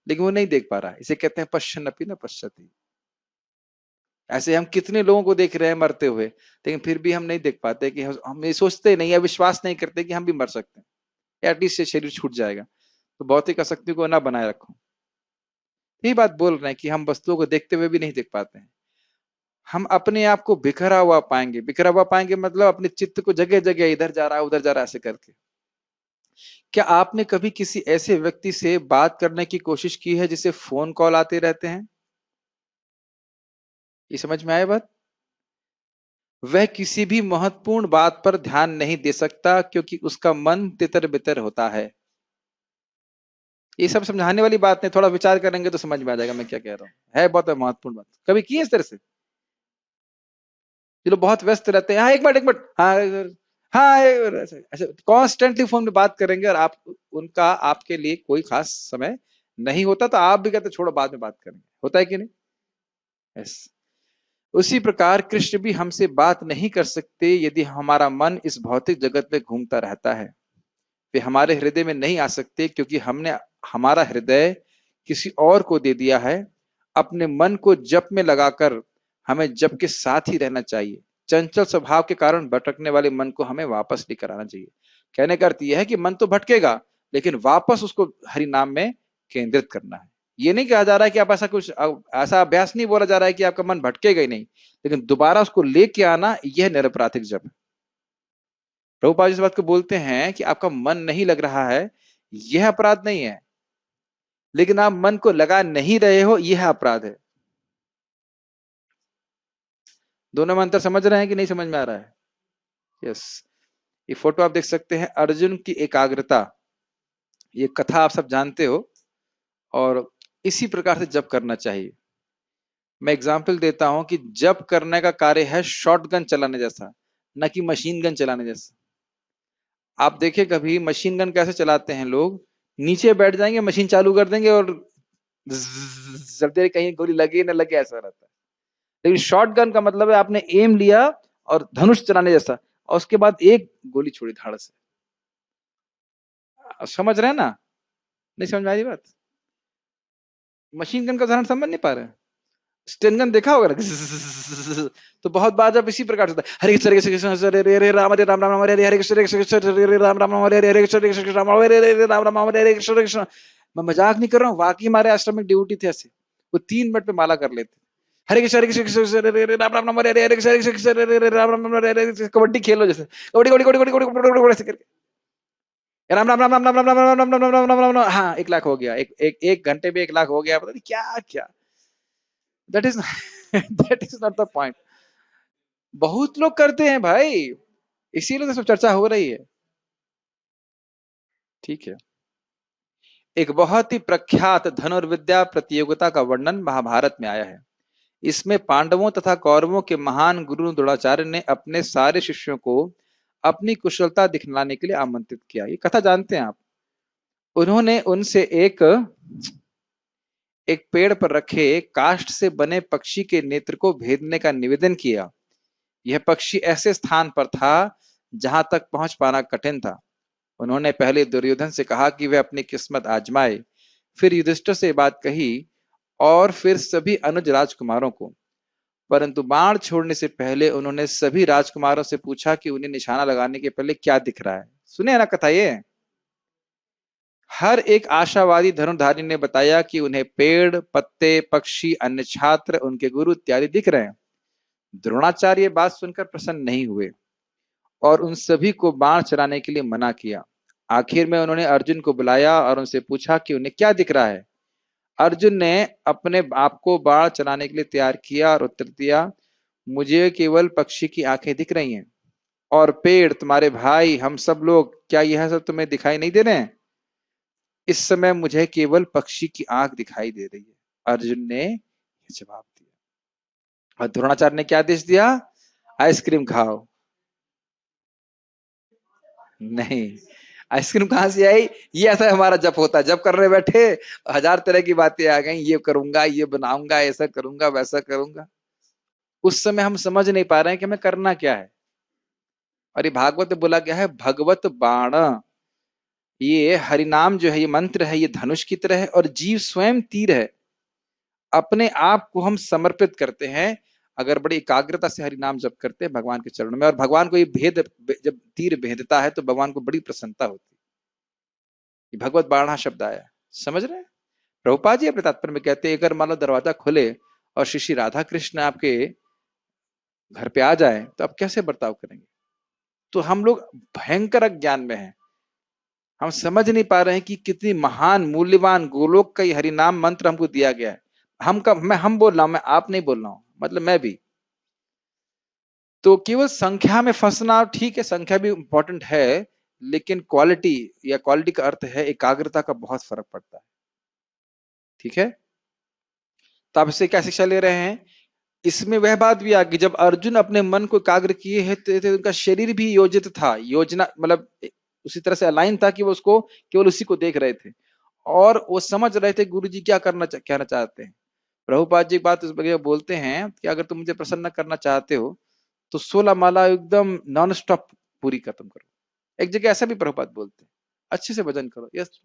लेकिन वो नहीं देख पा रहा है। इसे कहते हैं पश्यन्नपि न पश्यति। ऐसे हम कितने लोगों को देख रहे हैं मरते हुए, लेकिन फिर भी हम नहीं देख पाते, कि हम ये सोचते नहीं या विश्वास नहीं करते कि हम भी मर सकते हैं, एटलीस्ट ये शरीर छूट जाएगा। तो भौतिक आसक्ति को ना बनाए रखो। यही बात बोल रहे हैं कि हम वस्तुओं को देखते हुए भी नहीं देख पाते हैं। हम अपने आप को बिखरा हुआ पाएंगे, बिखरा हुआ पाएंगे मतलब अपने चित्त को जगह जगह इधर जा रहा है उधर जा रहा है ऐसे करके। क्या आपने कभी किसी ऐसे व्यक्ति से बात करने की कोशिश की है जिसे फोन कॉल आते रहते हैं? ये समझ में आया बात? वह किसी भी महत्वपूर्ण बात पर ध्यान नहीं दे सकता क्योंकि उसका मन तितर बितर होता है। ये सब समझाने वाली बात नहीं, थोड़ा विचार करेंगे तो समझ में आ जाएगा मैं क्या कह रहा हूँ। है बहुत महत्वपूर्ण बात। कभी की इस तरह से? ये लोग बहुत व्यस्त रहते हैं, हाँ एक मिनट हाँ हाँ ऐसे कॉन्स्टेंटली फोन में बात करेंगे, और आप उनका आपके लिए कोई खास समय नहीं होता, तो आप भी कहते छोड़ो बाद में बात करेंगे। होता है कि नहीं? यस। उसी प्रकार कृष्ण भी हमसे बात नहीं कर सकते यदि हमारा मन इस भौतिक जगत में घूमता रहता है। वे हमारे हृदय में नहीं आ सकते क्योंकि हमने हमारा हृदय किसी और को दे दिया है। अपने मन को जप में लगाकर हमें जप के साथ ही रहना चाहिए। चंचल स्वभाव के कारण भटकने वाले मन को हमें वापस लेकर आना चाहिए। कहने का अर्थ यह है कि मन तो भटकेगा लेकिन वापस उसको हरि नाम में केंद्रित करना है। ये नहीं कहा जा रहा है कि आप ऐसा कुछ ऐसा अभ्यास नहीं बोला जा रहा है कि आपका मन भटकेगा ही नहीं, लेकिन दोबारा उसको लेके आना, यह निरपराधिक जप है। प्रभुपाद इस बात को बोलते हैं कि आपका मन नहीं लग रहा है, यह अपराध नहीं है, लेकिन आप मन को लगा नहीं रहे हो, यह अपराध है। दोनों में अंतर समझ रहे हैं कि नहीं समझ में आ रहा है? यस। ये फोटो आप देख सकते हैं, अर्जुन की एकाग्रता, ये कथा आप सब जानते हो, और इसी प्रकार से जप करना चाहिए। मैं एग्जाम्पल देता हूं कि जप करने का कार्य है शॉटगन चलाने जैसा, न कि मशीन गन चलाने जैसा। आप देखें कभी मशीन गन कैसे चलाते हैं लोग, नीचे बैठ जाएंगे, मशीन चालू कर देंगे और चलते रहे, कहीं गोली लगे ना लगे, ऐसा रहता है। लेकिन शॉर्ट गन का मतलब है आपने एम लिया और धनुष चलाने जैसा, और उसके बाद एक गोली छोड़ी धाड़ से। समझ रहे हैं ना? नहीं समझ में आ रही बात? मशीन गन का उदाहरण समझ नहीं पा रहे? स्टेन गन देखा होगा ना, तो बहुत बार जब इसी प्रकार से हरे कृष्ण हरे हरे राम हरे राम राम हरे हरे कृष्ण हरे राम राम हरे हरे कृष्ण राम हरे राम राम हरे कृष्ण कृष्ण। मैं मजाक नहीं कर रहा हूँ, वाकई हमारे आश्रम में ड्यूटी थे ऐसे, वो 3 मिनट पे माला कर लेते। हरे कृष्ण हरे राम राम हरे हरे कृष्ण हरे राम राम हरे हरे। कबड्डी खेलो जैसे, कबड्डी कबड्डी कबड्डी कबड्डी कबड्डी ऐसे करके राम राम राम राम राम राम राम राम राम राम राम राम राम राम। हाँ 1 लाख हो गया, एक घंटे में 1 लाख हो गया, पता नहीं क्या क्या। That is that is not the point. बहुत लोग करते हैं भाई, इसीलिए तो सब चर्चा हो रही है। ठीक है। एक बहुत ही प्रख्यात धनुर्विद्या प्रतियोगिता का वर्णन महाभारत में आया है। इसमें पांडवों तथा कौरवों के महान गुरु द्रोणाचार्य ने अपने सारे शिष्यों को अपनी कुशलता दिखलाने के लिए आमंत्रित किया। ये कथा जानते हैं आप? उन्होंने उनसे एक पेड़ पर रखे काष्ठ से बने पक्षी के नेत्र को भेदने का निवेदन किया। यह पक्षी ऐसे स्थान पर था जहां तक पहुंच पाना कठिन था। उन्होंने पहले दुर्योधन से कहा कि वह अपनी किस्मत आजमाए, फिर युधिष्ठिर से बात कही और फिर सभी अनुज राजकुमारों को। परंतु बाण छोड़ने से पहले उन्होंने सभी राजकुमारों से पूछा कि उन्हें निशाना लगाने के पहले क्या दिख रहा है। सुने ना कथा ये। हर एक आशावादी धनुर्धारी ने बताया कि उन्हें पेड़, पत्ते, पक्षी, अन्य छात्र, उनके गुरु इत्यादि दिख रहे हैं। द्रोणाचार्य बात सुनकर प्रसन्न नहीं हुए और उन सभी को बाण चलाने के लिए मना किया। आखिर में उन्होंने अर्जुन को बुलाया और उनसे पूछा कि उन्हें क्या दिख रहा है। अर्जुन ने अपने आप को बाण चलाने के लिए तैयार किया और उत्तर दिया, मुझे केवल पक्षी की आंखें दिख रही हैं। और पेड़, तुम्हारे भाई, हम सब लोग, क्या यह सब तुम्हें दिखाई नहीं दे रहे हैं? इस समय मुझे केवल पक्षी की आंख दिखाई दे रही है, अर्जुन ने जवाब दिया। और द्रोणाचार्य ने क्या आदेश दिया? आइसक्रीम खाओ। नहीं, आइसक्रीम कहां से आई? ये ऐसा हमारा जप होता है, जप करने बैठे हजार तरह की बातें आ गई, ये करूंगा, ये बनाऊंगा, ऐसा करूंगा, वैसा करूंगा। उस समय हम समझ नहीं पा रहे हैं कि हमें करना क्या है। और ये भागवत में बोला गया है भगवत बाण। ये हरिनाम जो है, ये मंत्र है, ये धनुष की तरह है और जीव स्वयं तीर है। अपने आप को हम समर्पित करते हैं अगर बड़ी एकाग्रता से हरि नाम जप करते हैं भगवान के चरणों में, और भगवान को ये भेद, जब तीर भेदता है तो भगवान को बड़ी प्रसन्नता होती है। भगवत बाणा शब्द आया, समझ रहे हैं? प्रभुपाद जी अपने तात्पर्य में कहते हैं, अगर मान लो दरवाजा खुले और श्री श्री राधा कृष्ण आपके घर पे आ जाए तो आप कैसे बर्ताव करेंगे? तो हम लोग भयंकर अज्ञान में हैं। हम समझ नहीं पा रहे हैं कि कितनी महान मूल्यवान गोलोक का ये हरिनाम मंत्र हमको दिया गया है। हम बोल रहा हूं, मैं आप नहीं बोल रहा हूं, मतलब मैं भी। तो केवल संख्या में फंसना ठीक है, संख्या भी इंपॉर्टेंट है, लेकिन क्वालिटी, या क्वालिटी का अर्थ है एकाग्रता का बहुत फर्क पड़ता है। ठीक है, तो आप इससे क्या शिक्षा ले रहे हैं? इसमें वह बात भी आ गई, जब अर्जुन अपने मन को एकाग्र किए हैं तो उनका शरीर भी योजित था, योजना मतलब उसी तरह से अलाइन था कि वो उसको केवल उसी को देख रहे थे और वो समझ रहे थे गुरु जी क्या कहना चाहते हैं। प्रभुपाद जी एक बात इस बगैर बोलते हैं कि अगर तुम मुझे प्रसन्न करना चाहते हो तो 16 माला एकदम नॉन स्टॉप पूरी खत्म करो। एक जगह ऐसा भी प्रभुपाद बोलते हैं, अच्छे से भजन करो। यस,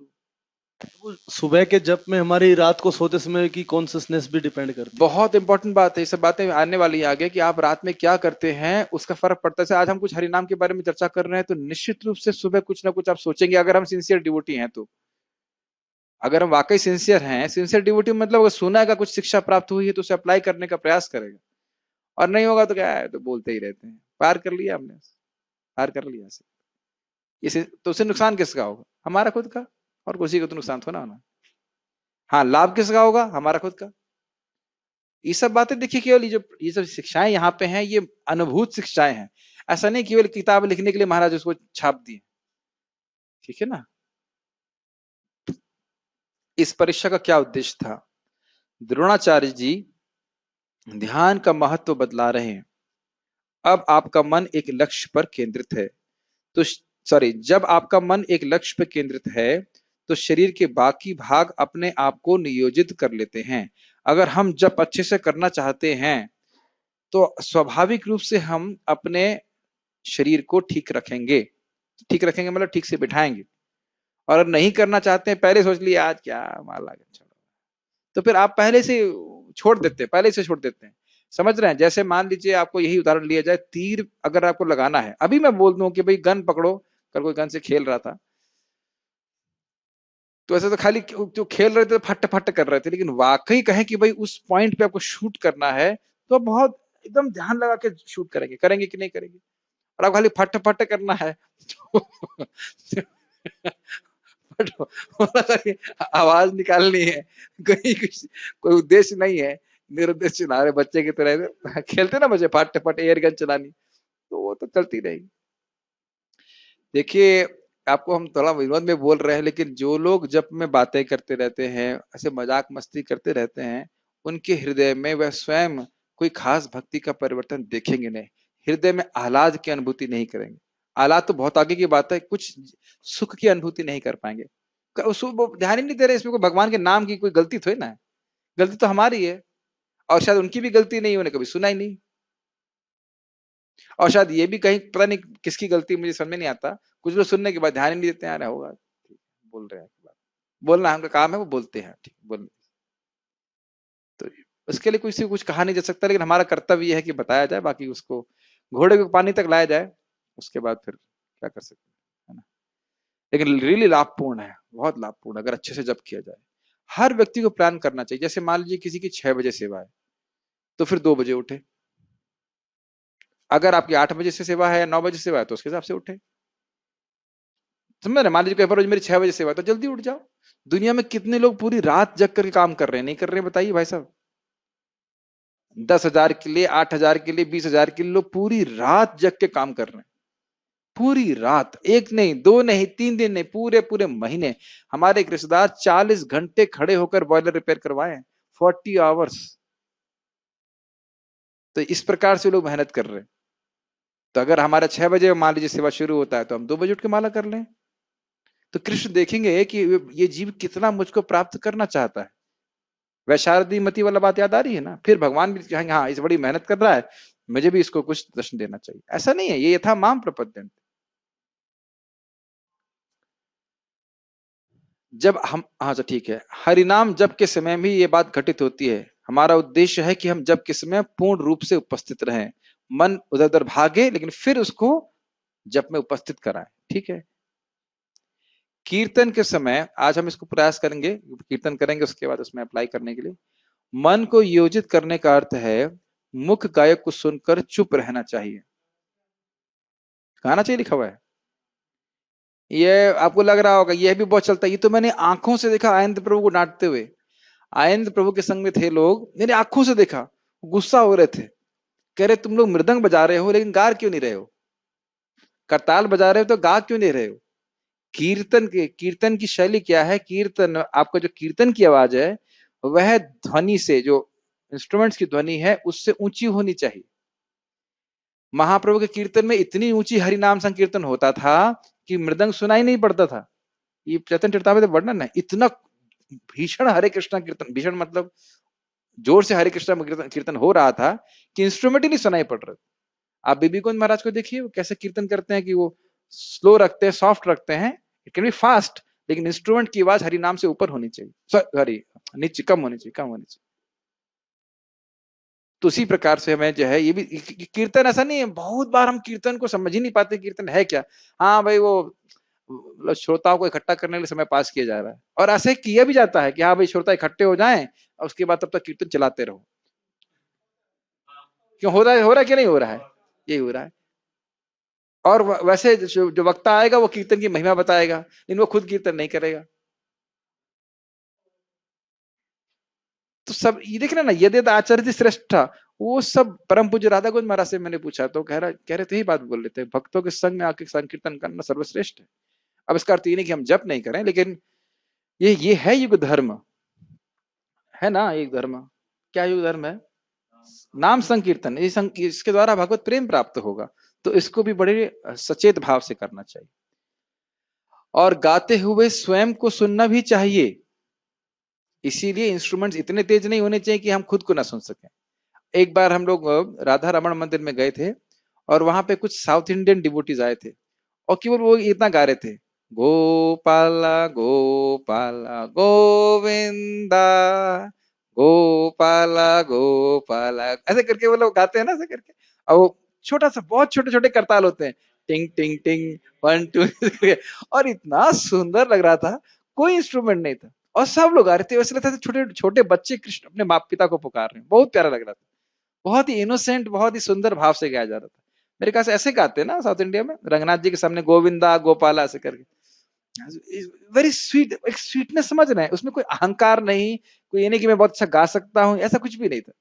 वो सुबह के जप में हमारी रात को सोते समय की कॉन्सियसनेस भी डिपेंड करती है। बहुत इंपॉर्टेंट बात है, ये सब बातें आने वाली है आगे कि आप रात में क्या करते हैं उसका फर्क पड़ता है। जैसे आज हम कुछ हरिनाम के बारे में चर्चा कर रहे हैं तो निश्चित रूप से सुबह कुछ ना कुछ आप सोचेंगे, अगर हम सिंसियर डिवोटी हैं तो। अगर हम वाकई सिंसियर हैं, सिंसियर डिवोटी मतलब अगर सुना का कुछ शिक्षा प्राप्त हुई है तो उसे अप्लाई करने का प्रयास करेगा, और नहीं होगा तो क्या है, तो बोलते ही रहते हैं। पार कर लिया हमने, पार कर लिया से इसे, तो उसे नुकसान किसका होगा? हमारा खुद का, और किसी को तो नुकसान थोड़ा होना। हाँ, लाभ किसका होगा? हमारा खुद का। ये सब बातें देखिए, केवल ये सब शिक्षाएं यहाँ पे हैं, ये अनुभूत शिक्षाएं हैं। ऐसा नहीं केवल किताब लिखने के लिए महाराज उसको छाप दिए। ठीक है ना? इस परीक्षा का क्या उद्देश्य था? द्रोणाचार्य जी ध्यान का महत्व बतला रहे हैं। अब आपका मन एक लक्ष्य पर केंद्रित है तो सॉरी जब आपका मन एक लक्ष्य पर केंद्रित है तो शरीर के बाकी भाग अपने आप को नियोजित कर लेते हैं। अगर हम जब अच्छे से करना चाहते हैं तो स्वाभाविक रूप से हम अपने शरीर को ठीक रखेंगे। ठीक रखेंगे मतलब ठीक से बिठाएंगे। और अगर नहीं करना चाहते हैं, पहले सोच लिया आज क्या माला चलो, तो फिर आप पहले से छोड़ देते हैं, पहले से छोड़ देते हैं। समझ रहे हैं? जैसे मान लीजिए आपको यही उदाहरण लिया जाए, तीर अगर आपको लगाना है, अभी मैं बोल दूं कि भाई गन पकड़ो, कल कोई गन से खेल रहा था तो ऐसे तो खाली जो खेल रहे थे फट फट कर रहे थे, लेकिन वाकई कहें कि भाई उस पॉइंट पे आपको शूट करना है तो बहुत एकदम ध्यान लगा के शूट करेंगे, करेंगे कि नहीं करेंगे? और आप खाली फट फट करना है तो आवाज निकालनी है, कहीं कुछ कोई उद्देश्य नहीं है, निरुद्देश्य चला रहे बच्चे की तरह खेलते ना बच्चे, फट फट एयर गन चलानी, तो वो तो चलती रहेगी। देखिए, आपको हम थोड़ा विनोद में बोल रहे हैं, लेकिन जो लोग जब में बातें करते रहते हैं, ऐसे मजाक मस्ती करते रहते हैं, उनके हृदय में वह स्वयं कोई खास भक्ति का परिवर्तन देखेंगे नहीं। हृदय में आह्लाद की अनुभूति नहीं करेंगे। आह्लाद तो बहुत आगे की बात है, कुछ सुख की अनुभूति नहीं कर पाएंगे। ध्यान ही नहीं दे रहे इसमें, कोई भगवान के नाम की कोई गलती थोड़ी ना है, गलती तो हमारी है, और शायद उनकी भी गलती नहीं, उन्हें कभी सुना ही नहीं। और शायद ये भी कहीं पता नहीं किसकी गलती, मुझे समझ में नहीं आता, कुछ लोग सुनने के बाद ध्यान ही नहीं देते हैं, अरे होगा बोल रहे हैं। बोलना उनका काम है, वो बोलते हैं, ठीक बोल। तो उसके लिए किसी को कुछ कहा नहीं जा सकता, लेकिन हमारा कर्तव्य यह है कि बताया जाए, बाकी उसको घोड़े को पानी तक लाया जाए, उसके बाद फिर क्या कर सकते हैं, है ना। लेकिन रियली लाभपूर्ण है, बहुत लाभपूर्ण, अगर अच्छे से जप किया जाए। हर व्यक्ति को प्लान करना चाहिए। जैसे मान लीजिए किसी की 6 बजे सेवा है, तो फिर 2 बजे उठे। अगर आपकी 8 बजे से सेवा है या 9 बजे सेवा है, तो उसके हिसाब से उठे। समझ रहे, मान लीजिए रोज मेरी 6 बजे सेवा है, तो जल्दी उठ जाओ। दुनिया में कितने लोग पूरी रात जग करके काम कर रहे हैं, नहीं कर रहे हैं, बताइए भाई साहब। 10,000 के लिए, 8,000 के लिए, 20,000 के लिए लोग पूरी रात जग के काम कर रहे हैं। पूरी रात, एक नहीं, दो नहीं, 3 दिन नहीं, पूरे पूरे महीने। हमारे एक रिश्तेदार 40 घंटे खड़े होकर बॉयलर रिपेयर करवाए, 40 आवर्स। तो इस प्रकार से लोग मेहनत कर रहे हैं। तो अगर हमारा 6 बजे मान लीजिए सेवा शुरू होता है, तो हम 2 बजे उठ के माला कर लें। तो कृष्ण देखेंगे कि ये जीव कितना मुझको प्राप्त करना चाहता है। वैशारदी मती वाला बात याद आ रही है ना। फिर भगवान भी कहेंगे हाँ, इस बड़ी मेहनत कर रहा है, मुझे भी इसको कुछ दर्शन देना चाहिए। ऐसा नहीं है, ये यथा माम प्रपद्यंते। जब हम, हाँ तो ठीक है, हरिनाम जप के समय भी ये बात घटित होती है। हमारा उद्देश्य है कि हम जप के समय पूर्ण रूप से उपस्थित रहें, मन उधर उधर भागे, लेकिन फिर उसको जप में उपस्थित कराएं, ठीक है। कीर्तन के समय आज हम इसको प्रयास करेंगे, कीर्तन करेंगे, उसके बाद उसमें अप्लाई करने के लिए मन को योजित करने का अर्थ है मुख्य गायक को सुनकर चुप रहना चाहिए। गाना चाहिए लिखा हुआ है। ये आपको लग रहा होगा यह भी बहुत चलता है, ये तो मैंने आंखों से देखा आनंद प्रभु को डांटते हुए। आनंद प्रभु के संग में थे लोग, मैंने आंखों से देखा, गुस्सा हो रहे थे, कह रहे तुम लोग मृदंग बजा रहे हो लेकिन गा क्यों नहीं रहे हो, करताल बजा रहे हो तो गा क्यों नहीं रहे हो। कीर्तन की शैली क्या है, कीर्तन आपका जो कीर्तन की आवाज है वह ध्वनि से, जो इंस्ट्रूमेंट्स की ध्वनि है उससे ऊंची होनी चाहिए। महाप्रभु के कीर्तन में इतनी ऊंची हरिनाम संकीर्तन होता था कि मृदंग सुनाई नहीं पड़ता था। ये चैतन्य चरितामृत वर्णन है, इतना भीषण हरे कृष्णा कीर्तन, भीषण मतलब जोर से हरे कृष्णा कीर्तन हो रहा था कि इंस्ट्रूमेंट ही नहीं सुनाई पड़ रहे। आप बीबी कुंद महाराज को देखिए, वो कैसे कीर्तन करते हैं कि वो स्लो रखते हैं, सॉफ्ट रखते हैं, इट कैन बी फास्ट, लेकिन इंस्ट्रूमेंट की आवाज हरि नाम से ऊपर होनी चाहिए, सॉरी नीचे, कम होनी चाहिए, कम होनी चाहिए। तो उसी प्रकार से हमें जो है ये भी कीर्तन ऐसा नहीं है, बहुत बार हम कीर्तन को समझ ही नहीं पाते कीर्तन है क्या। हाँ भाई, वो श्रोताओं को इकट्ठा करने के लिए समय पास किया जा रहा है, और ऐसे किया भी जाता है कि हाँ भाई श्रोता इकट्ठे हो जाएं और उसके बाद तब तक कीर्तन चलाते रहो। क्यों हो रहा है कि नहीं हो रहा है, यही हो रहा है। और वैसे जो वक्ता आएगा वो कीर्तन की महिमा बताएगा, लेकिन वो खुद कीर्तन नहीं करेगा। तो सब ये देख रहे ना, यदि आचरित श्रेष्ठ, वो सब परम पूज्य राधा गोविंद महाराज से मैंने पूछा तो कह रहे थे, ही बात बोल रहे थे, भक्तों के संग में आके संकीर्तन करना सर्वश्रेष्ठ है। अब इसका अर्थ ये नहीं कि हम जप नहीं करें, लेकिन ये है युग धर्म, है ना, एक धर्म। क्या युग धर्म है, नाम संकीर्तन, इसके द्वारा भगवत प्रेम प्राप्त होगा। तो इसको भी बड़े सचेत भाव से करना चाहिए, और गाते हुए स्वयं को सुनना भी चाहिए। इसीलिए इंस्ट्रूमेंट्स इतने तेज नहीं होने चाहिए कि हम खुद को ना सुन सकें। एक बार हम लोग राधा रमण मंदिर में गए थे, और वहां पे कुछ साउथ इंडियन डिवोटीज आए थे, और केवल वो इतना गा रहे थे, गोपाला गोपाला गोविंदा, गोपाला गोपाला, ऐसे करके वो लोग गाते हैं ना, ऐसे करके। और वो छोटा सा, बहुत छोटे छोटे करताल होते हैं, टिंग टिंग टिंग, 1 2 और इतना सुंदर लग रहा था, कोई इंस्ट्रूमेंट नहीं था, और सब लोग आ रहे थे, वैसे लगता था छोटे छोटे बच्चे कृष्ण अपने माँ पिता को पुकार रहे हैं, बहुत प्यारा लग रहा था। बहुत ही इनोसेंट, बहुत ही सुंदर भाव से गाया जा रहा था। मेरे ख्याल से ऐसे गाते हैं ना साउथ इंडिया में, रंगनाथ जी के सामने गोविंदा गोपाला ऐसे करके, वेरी स्वीट, एक स्वीटनेस समझ रहे हैं, उसमें कोई अहंकार नहीं, कोई ये नहीं कि मैं बहुत अच्छा गा सकता हूँ, ऐसा कुछ भी नहीं था।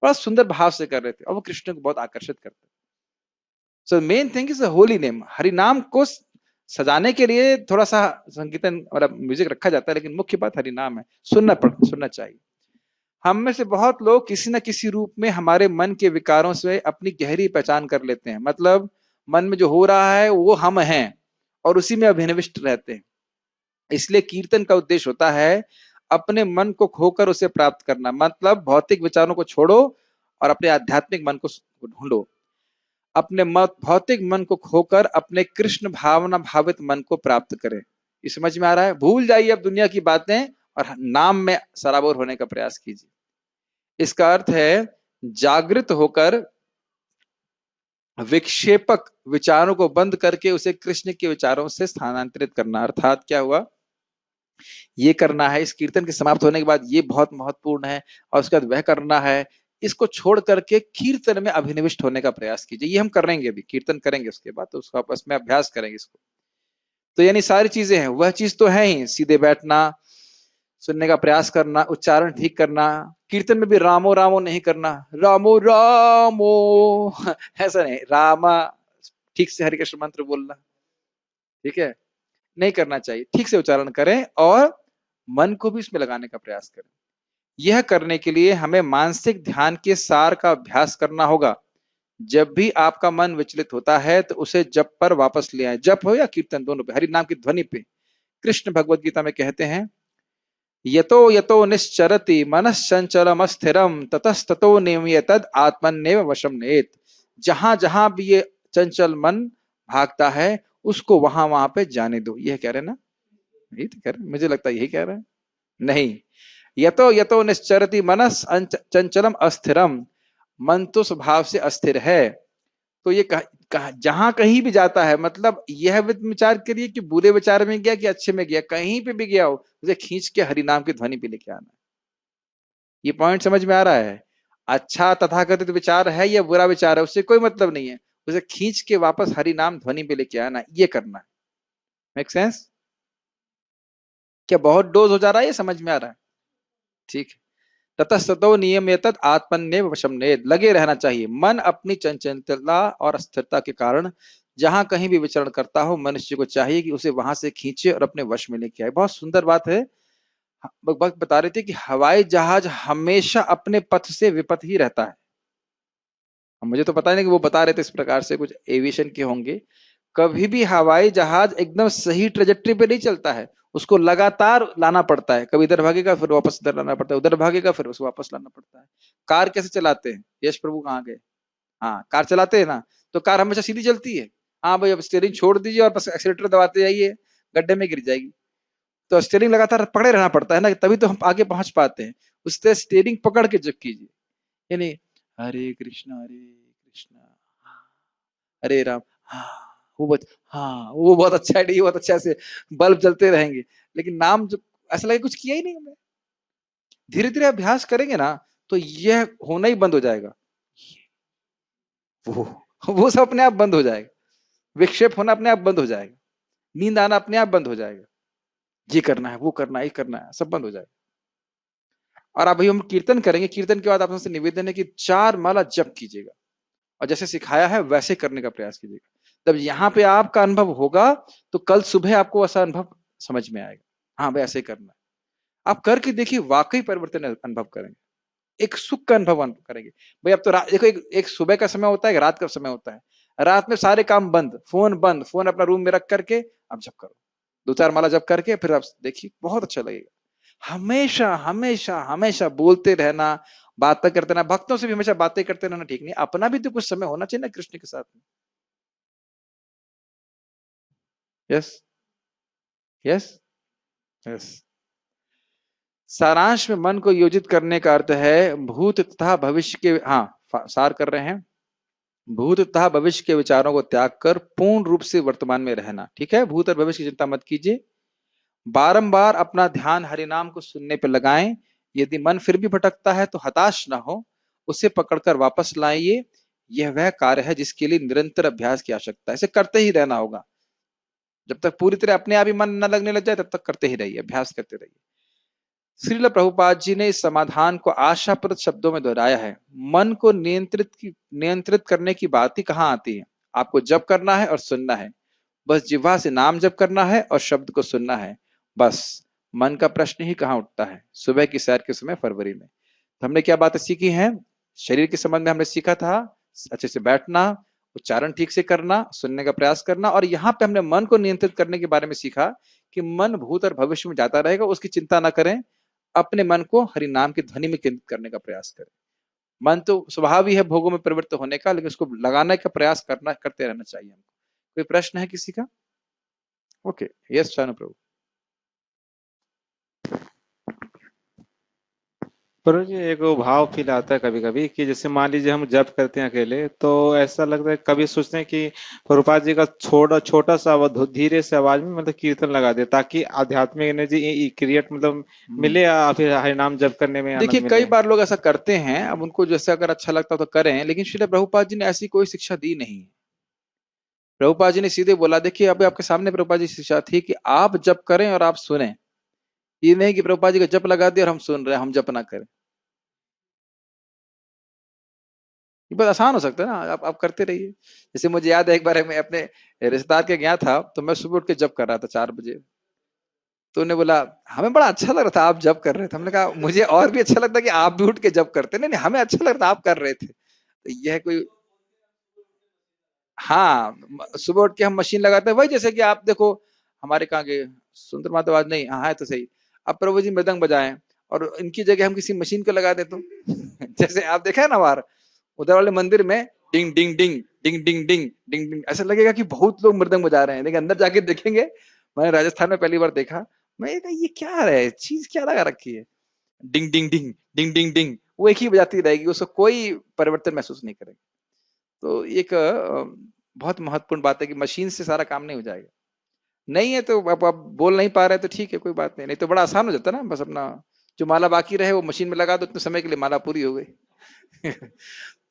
बड़ा सुंदर भाव से कर रहे थे, और वो कृष्ण को बहुत आकर्षित करते। So main thing is holy name, Hari नाम को सजाने के लिए थोड़ा सा संकीर्तन और म्यूजिक रखा जाता है, लेकिन मुख्य बात हरि नाम है, सुनना चाहिए। हम में से बहुत लोग किसी न किसी रूप में हमारे मन के विकारों से अपनी गहरी पहचान कर लेते हैं, मतलब मन में जो हो रहा है वो हम हैं, और उसी में अभिनिविष्ट रहते हैं। इसलिए कीर्तन का उद्देश्य होता है अपने मन को खोकर उसे प्राप्त करना, मतलब भौतिक विचारों को छोड़ो और अपने आध्यात्मिक मन को ढूंढो। अपने भौतिक मन को खोकर अपने कृष्ण भावना भावित मन को प्राप्त करें। ये समझ में आ रहा है? भूल जाइए अब दुनिया की बातें और नाम में सराबोर होने का प्रयास कीजिए। इसका अर्थ है जागृत होकर विक्षेपक विचारों को बंद करके उसे कृष्ण के विचारों से स्थानांतरित करना। अर्थात क्या हुआ, ये करना है, इस कीर्तन के समाप्त होने के बाद ये बहुत महत्वपूर्ण है, और उसके बाद वह करना है। इसको छोड़ करके कीर्तन में अभिनिविष्ट होने का प्रयास कीजिए। ये हम करेंगे, अभी कीर्तन करेंगे, उसके बाद तो उसको आपस में अभ्यास करेंगे इसको। तो यानी सारी चीजें हैं, वह चीज तो है ही, सीधे बैठना, सुनने का प्रयास करना, उच्चारण ठीक करना। कीर्तन में भी रामो रामो नहीं करना, रामो रामो ऐसा नहीं, रामा ठीक से हरि कृष्ण मंत्र बोलना, ठीक है, नहीं करना चाहिए। ठीक से उच्चारण करें और मन को भी इसमें लगाने का प्रयास करें। यह करने के लिए हमें मानसिक ध्यान के सार का अभ्यास करना होगा। जब भी आपका मन विचलित होता है तो उसे जप पर वापस ले आए, जप हो या कीर्तन, दोनों पे, हरि नाम की ध्वनि पे। कृष्ण भगवत गीता में कहते हैं, यतो यतो निश्चरति मनश्चंचलम स्थिरम ततस्ततो नियम्यतद आत्मन्नेव वशम नेत। जहां जहां भी ये चंचल मन भागता है उसको वहां वहां पे जाने दो। यह कह रहे ना, यही तो कह रहे, मुझे लगता है यही कह रहे हैं। नहीं, यतो यतो निश्चरति मनस चंचलम अस्थिरम, मन तो स्वभाव से अस्थिर है। तो ये जहां कहीं भी जाता है, मतलब यह विचार करिए कि बुरे विचार में गया कि अच्छे में गया, कहीं पे भी गया हो उसे खींच के हरि नाम की ध्वनि पे लेके आना। ये पॉइंट समझ में आ रहा है? अच्छा तथाकथित विचार है या बुरा विचार है, उससे कोई मतलब नहीं है, उसे खींच के वापस हरि नाम ध्वनि पे लेके आना, ये करना है। Make sense? क्या बहुत डोज हो जा रहा है, ये समझ में आ रहा है? ठीक है। ततस्ततो नियम्यतद आत्मन्नेव वशम नेत, लगे रहना चाहिए। मन अपनी चंचलता और अस्थिरता के कारण जहां कहीं भी विचरण करता हो, मनुष्य को चाहिए कि उसे वहां से खींचे और अपने वश में लेके आए। बहुत सुंदर बात है। भक्त बता रहे थे कि हवाई जहाज हमेशा अपने पथ से विपथ ही रहता है। मुझे तो पता नहीं कि वो बता रहे थे इस प्रकार से, कुछ एविएशन के होंगे। कभी भी हवाई जहाज एकदम सही ट्रेजेक्टरी पे नहीं चलता है, उसको लगातार लाना पड़ता है। कभी इधर भागेगा फिर वापस इधर लाना पड़ता है, उधर भागेगा फिर उसको वापस लाना पड़ता है। कार कैसे चलाते हैं? यश प्रभु कहाँ गए? हाँ, कार चलाते हैं ना, तो कार हमेशा सीधी चलती है। हाँ भाई, अब स्टीयरिंग छोड़ दीजिए और बस एक्सीलेटर दबाते जाइए, गड्ढे में गिर जाएगी। तो स्टीयरिंग लगातार पकड़े रहना पड़ता है ना, तभी तो हम आगे पहुंच पाते हैं। उससे स्टीयरिंग पकड़ के जग कीजिए, यानी हरे कृष्णा, हरे राम, हाँ, वो बहुत अच्छा है, ये बहुत अच्छा से बल्ब जलते रहेंगे। लेकिन नाम जो ऐसा लगे कुछ किया ही नहीं हमने। धीरे धीरे अभ्यास करेंगे ना तो यह होना ही बंद हो जाएगा। वो वो सब अपने आप बंद हो जाएगा, विक्षेप होना अपने आप बंद हो जाएगा, नींद आना अपने आप बंद हो जाएगा। ये करना है, वो करना है, ये करना है, सब बंद हो जाएगा। और अभी हम कीर्तन करेंगे, कीर्तन के बाद आप सबसे निवेदन है कि 4 माला जप कीजिएगा और जैसे सिखाया है वैसे करने का प्रयास कीजिएगा। तब यहाँ पे आपका अनुभव होगा तो कल सुबह आपको ऐसा अनुभव समझ में आएगा, हाँ भाई ऐसे ही करना है। आप करके देखिए, वाकई परिवर्तन अनुभव करेंगे, एक सुख का अनुभव करेंगे। भाई अब तो देखो, एक सुबह का समय होता है, एक रात का समय होता है। रात में सारे काम बंद, फोन अपना रूम में रख करके आप जप करो, 2-4 माला जप करके फिर आप देखिए, बहुत अच्छा लगेगा। हमेशा हमेशा हमेशा बोलते रहना, बातें करते रहना, भक्तों से भी हमेशा बातें करते रहना ठीक नहीं, अपना भी तो कुछ समय होना चाहिए ना कृष्ण के साथ में। Yes, yes, yes. सारांश में मन को योजित करने का अर्थ है भूत तथा भविष्य के, हाँ सार कर रहे हैं, भूत तथा भविष्य के विचारों को त्याग कर पूर्ण रूप से वर्तमान में रहना। ठीक है, भूत और भविष्य की चिंता मत कीजिए। बारंबार अपना ध्यान हरिनाम को सुनने पर लगाएं। यदि मन फिर भी भटकता है तो हताश ना हो, उसे पकड़कर वापस लाइए। यह वह कार्य है जिसके लिए निरंतर अभ्यास की आवश्यकता है, इसे करते ही रहना होगा। जब तक पूरी तरह अपने आप ही मन न लगने लग जाए तब तक करते ही रहिए, अभ्यास करते रहिए। श्रील प्रभुपाद जी ने इस समाधान को आशाप्रद शब्दों में दोहराया है। मन को नियंत्रित करने की बात ही कहाँ आती है। आपको जप करना है और सुनना है, बस जिह्वा से नाम जप करना है और शब्द को सुनना है, बस। मन का प्रश्न ही कहाँ उठता है। सुबह की सैर के समय फरवरी में तो हमने क्या बातें सीखी हैं? शरीर के संबंध में हमने सीखा था अच्छे से बैठना, उच्चारण ठीक से करना, सुनने का प्रयास करना, और यहाँ पे हमने मन को नियंत्रित करने के बारे में सीखा कि मन भूत और भविष्य में जाता रहेगा, उसकी चिंता ना करें, अपने मन को हरि नाम की ध्वनि में केंद्रित करने का प्रयास करें। मन तो स्वभाव ही है भोगों में प्रवृत्त होने का, लेकिन उसको लगाने का प्रयास करते रहना चाहिए हमको। कोई प्रश्न है किसी का? ओके, यस चानु प्रभु। पर जी एक वो भाव फील आता है कभी कभी कि जैसे मान लीजिए हम जप करते हैं अकेले तो ऐसा लगता है कभी सोचते हैं कि प्रभुपाद जी का छोटा छोटा सा धीरे से आवाज में मतलब कीर्तन लगा दे ताकि आध्यात्मिक एनर्जी क्रिएट मतलब हम्म। मिले या फिर हरिनाम जप करने में देखिए आनंद कई मिले। बार लोग ऐसा करते हैं, अब उनको जैसे अगर अच्छा लगता हो तो करें, लेकिन श्रील प्रभुपाद जी ने ऐसी कोई शिक्षा दी नहीं। प्रभुपाद जी ने सीधे बोला, देखिए अभी आपके सामने प्रभुपाद जी की शिक्षा थी कि आप जप करें और आप सुने। ये नहीं कि प्रभुपाद जी का जप लगा दिया और हम सुन रहे हैं, हम जप ना करें। ये बहुत आसान हो सकता है ना, आप करते रहिए। जैसे मुझे याद है एक बार मैं अपने रिश्तेदार के गया था, तो मैं सुबह उठ के जप कर रहा था 4 बजे। तो उन्हें बोला, हमें बड़ा अच्छा लग रहा था आप जप कर रहे थे। हमने कहा मुझे और भी अच्छा लगता कि आप भी उठ के जप करते। नहीं नहीं, हमें अच्छा लग रहा था आप कर रहे थे। तो यह कोई, हाँ, सुबह उठ के हम मशीन लगाते हैं, वही जैसे कि आप देखो हमारे कहाँ के सुंदर माता नहीं, हाँ है तो सही। अब प्रभु जी मृदंग बजाएं और इनकी जगह हम किसी मशीन को लगा दे तो जैसे आप देखा है ना बाहर उधर वाले मंदिर में, डिंग डिंग डिंग डिंग डिंग डिंग डिंग डिंग, ऐसा लगेगा कि बहुत लोग मृदंग बजा रहे हैं, लेकिन अंदर जाके देखेंगे। मैंने राजस्थान में पहली बार देखा, मैं कहा, ये क्या है, चीज क्या लगा रखी है, डिंग डिंग डिंग डिंग डिंग डिंग, वो एक ही बजाती रहेगी, उसको कोई परिवर्तन महसूस नहीं करेगा। तो एक बहुत महत्वपूर्ण बात है कि मशीन से सारा काम नहीं हो जाएगा। नहीं है तो आप बोल नहीं पा रहे तो ठीक है, कोई बात नहीं, नहीं तो बड़ा आसान हो जाता ना, बस अपना जो माला बाकी रहे वो मशीन में लगा दो, उतने समय के लिए माला पूरी हो गई।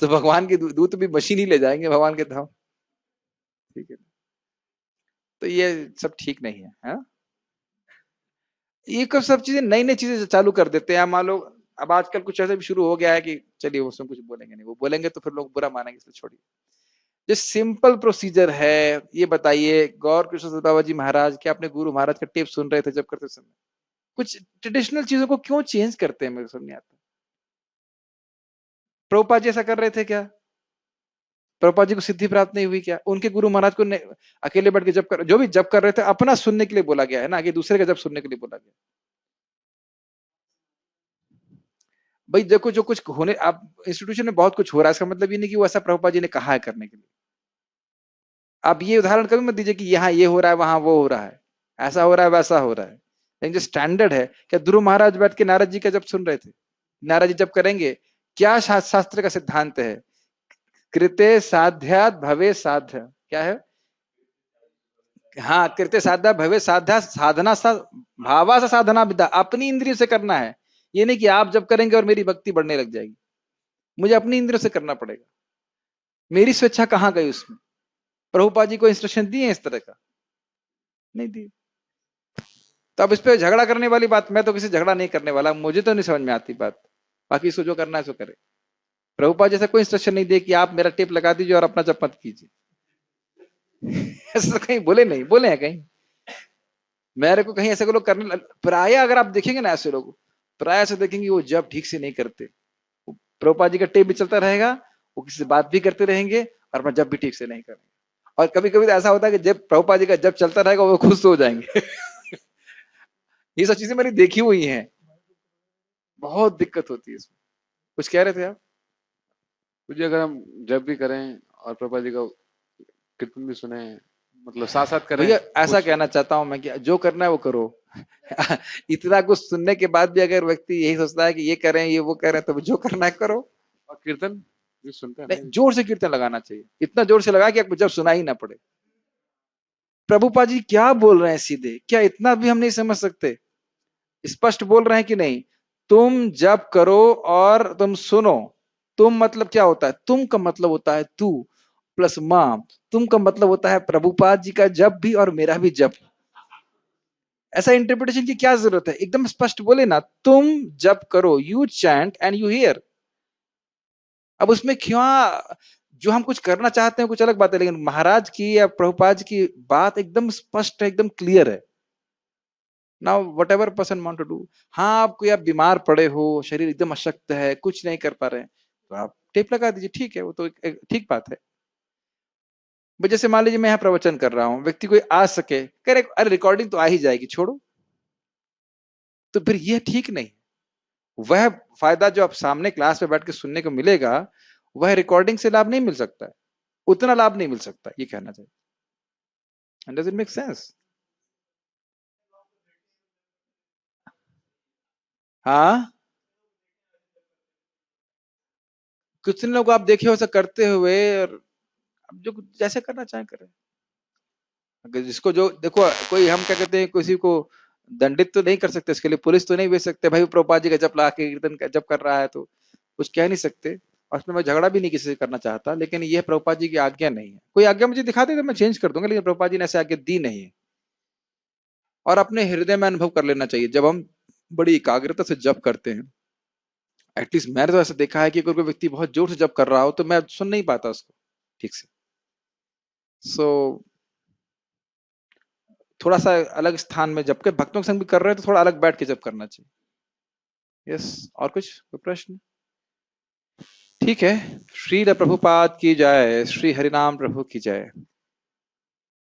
तो भगवान के दूत भी मशीन ही ले जाएंगे भगवान के धाम। ठीक है, तो ये सब ठीक नहीं है, हाँ? ये सब चीजें नई नई चीजें चालू कर देते हैं, मान लो अब आजकल कुछ ऐसा भी शुरू हो गया है कि चलिए उसमें कुछ बोलेंगे नहीं, वो बोलेंगे तो फिर लोग बुरा मानेंगे, इसलिए छोड़िए। जो सिंपल प्रोसीजर है, ये बताइए गौर कृष्ण बाबा जी महाराज क्या अपने गुरु महाराज का टेप सुन रहे थे जब करते समय? कुछ ट्रेडिशनल चीजों को क्यों चेंज करते हैं, मेरे को समझ नहीं आता। प्रभुपाद जी ऐसा कर रहे थे क्या? प्रभुपाद जी को सिद्धि प्राप्त नहीं हुई क्या? उनके गुरु महाराज को अकेले बैठ के जब कर, जो भी जब कर रहे थे अपना सुनने के लिए बोला गया है ना, कि दूसरे का जब सुनने के लिए बोला गया। भाई देखो जो कुछ होने, आप इंस्टीट्यूशन में बहुत कुछ हो रहा है, इसका मतलब ये नहीं कि वो ऐसा प्रभुपाद जी ने कहा है करने के लिए। आप ये उदाहरण कभी मत दीजिए कि यहाँ ये हो रहा है वहां वो हो रहा है, ऐसा हो रहा है वैसा हो रहा है। लेकिन जो स्टैंडर्ड है, क्या ध्रुव महाराज बैठ के नारद जी का जब सुन रहे थे? नारद जी जब करेंगे, क्या शास्त्र का सिद्धांत है? कृते साध्यात भवे साध्य, क्या है? हाँ, कृते साध्या भवे साध्या, साधना सा भावा सा साधना विद्या, अपनी इंद्रियों से करना है। ये नहीं कि आप जब करेंगे और मेरी भक्ति बढ़ने लग जाएगी, मुझे अपनी इंद्रियों से करना पड़ेगा। मेरी स्वेच्छा कहाँ गई उसमें? प्रभुपाद जी को इंस्ट्रक्शन दिए इस तरह का? नहीं दी। तो अब इस पे झगड़ा करने वाली बात, मैं तो किसी झगड़ा नहीं करने वाला, मुझे तो नहीं समझ में आती बात। बाकी इसको जो करना है सो करे। प्रभुपाद जैसा कोई इंस्ट्रक्शन नहीं दे कि आप मेरा टेप लगा दीजिए और अपना जप मत कीजिए। ऐसा तो कहीं बोले नहीं, बोले हैं कहीं? मेरे को कहीं ऐसे लोग करने, प्राय अगर आप देखेंगे ना ऐसे लोग, प्राय ऐसे देखेंगे वो जब ठीक से नहीं करते। प्रभुपाद जी का टेप भी चलता रहेगा, वो किसी से बात भी करते रहेंगे और अपना जब भी ठीक से नहीं करेंगे। और कभी कभी तो ऐसा होता है कि जब प्रभुपाद जी का जब चलता रहेगा वो खुश हो जाएंगे। ये सब चीजें मैंने देखी हुई हैं, बहुत दिक्कत होती है इसमें। कुछ कह रहे थे आप? मुझे अगर हम जब भी करें और प्रभा जी का कीर्तन भी सुने, मतलब साथ साथ करें भैया ऐसा कुछ। कहना चाहता हूं मैं कि जो करना है वो करो। इतना कुछ सुनने के बाद भी अगर व्यक्ति यही सोचता है कि ये करें ये वो करें, तो जो करना है करो। और कीर्तन भी सुनते हैं नहीं, ना। जोर से कीर्तन लगाना चाहिए, इतना जोर से लगा कि आपको जब सुनाई ना पड़े। प्रभुपाद जी क्या बोल रहे हैं सीधे, क्या इतना भी हम नहीं समझ सकते? स्पष्ट बोल रहे हैं कि नहीं, तुम जब करो और तुम सुनो। तुम मतलब क्या होता है? तुम का मतलब होता है तू प्लस मां। तुम का मतलब होता है प्रभुपाद जी का जब भी और मेरा भी जब। ऐसा इंटरप्रिटेशन की क्या जरूरत है? एकदम स्पष्ट बोले ना, तुम जब करो, you chant and you here. अब उसमें क्यों, जो हम कुछ करना चाहते हैं कुछ अलग बात है, लेकिन महाराज की या प्रभुपाद जी की बात एकदम स्पष्ट है, एकदम क्लियर है। Now whatever person want to do. हाँ, आप कोई आप बीमार पड़े हो, शरीर एकदम अशक्त है, कुछ नहीं कर पा रहे हैं, तो आप टेप लगा दीजिए, ठीक है, वो तो एक ठीक बात है। भाई जैसे मान लीजिए मैं यहाँ प्रवचन कर रहा हूँ, व्यक्ति कोई आ सके, कह रहे अरे रिकॉर्डिंग तो आ ही जाएगी, छोड़ो, तो फिर यह ठीक नहीं। वह फायदा जो आप सामने क्लास में बैठ के सुनने को मिलेगा, वह रिकॉर्डिंग से लाभ नहीं मिल सकता है, उतना लाभ नहीं मिल सकता, ये कहना चाहिए। Does it make sense? हाँ, कितने लोग आप देखे हो ऐसा करते हुए, और अब जो जैसे करना चाहे करे। अगर जिसको जो देखो, कोई हम क्या कहते हैं, किसी को दंडित तो नहीं कर सकते, इसके लिए पुलिस तो नहीं भेज सकते भाई, प्रभुपाद जी का जप ला के कीर्तन जप कर रहा है तो कुछ कह नहीं सकते। और उसमें मैं झगड़ा भी नहीं किसी से करना चाहता, लेकिन यह प्रभुपाद जी की आज्ञा नहीं है। कोई आज्ञा मुझे दिखा दे तो मैं चेंज कर दूंगा, लेकिन प्रभुपाद जी ने ऐसे आज्ञा दी नहीं है। और अपने हृदय में अनुभव कर लेना चाहिए, जब हम बड़ी एकाग्रता से जप करते हैं, एटलीस्ट मैंने तो ऐसा देखा है कि कोई कोई व्यक्ति बहुत जोर से जप कर रहा हो तो मैं सुन नहीं पाता उसको ठीक से। सो थोड़ा सा अलग स्थान में, जबकि भक्तों के संग भी कर रहे हैं तो थोड़ा अलग बैठ के जप करना चाहिए। यस, और कुछ कोई प्रश्न? ठीक है। श्री प्रभुपाद की जय, श्री हरिनाम प्रभु की जय।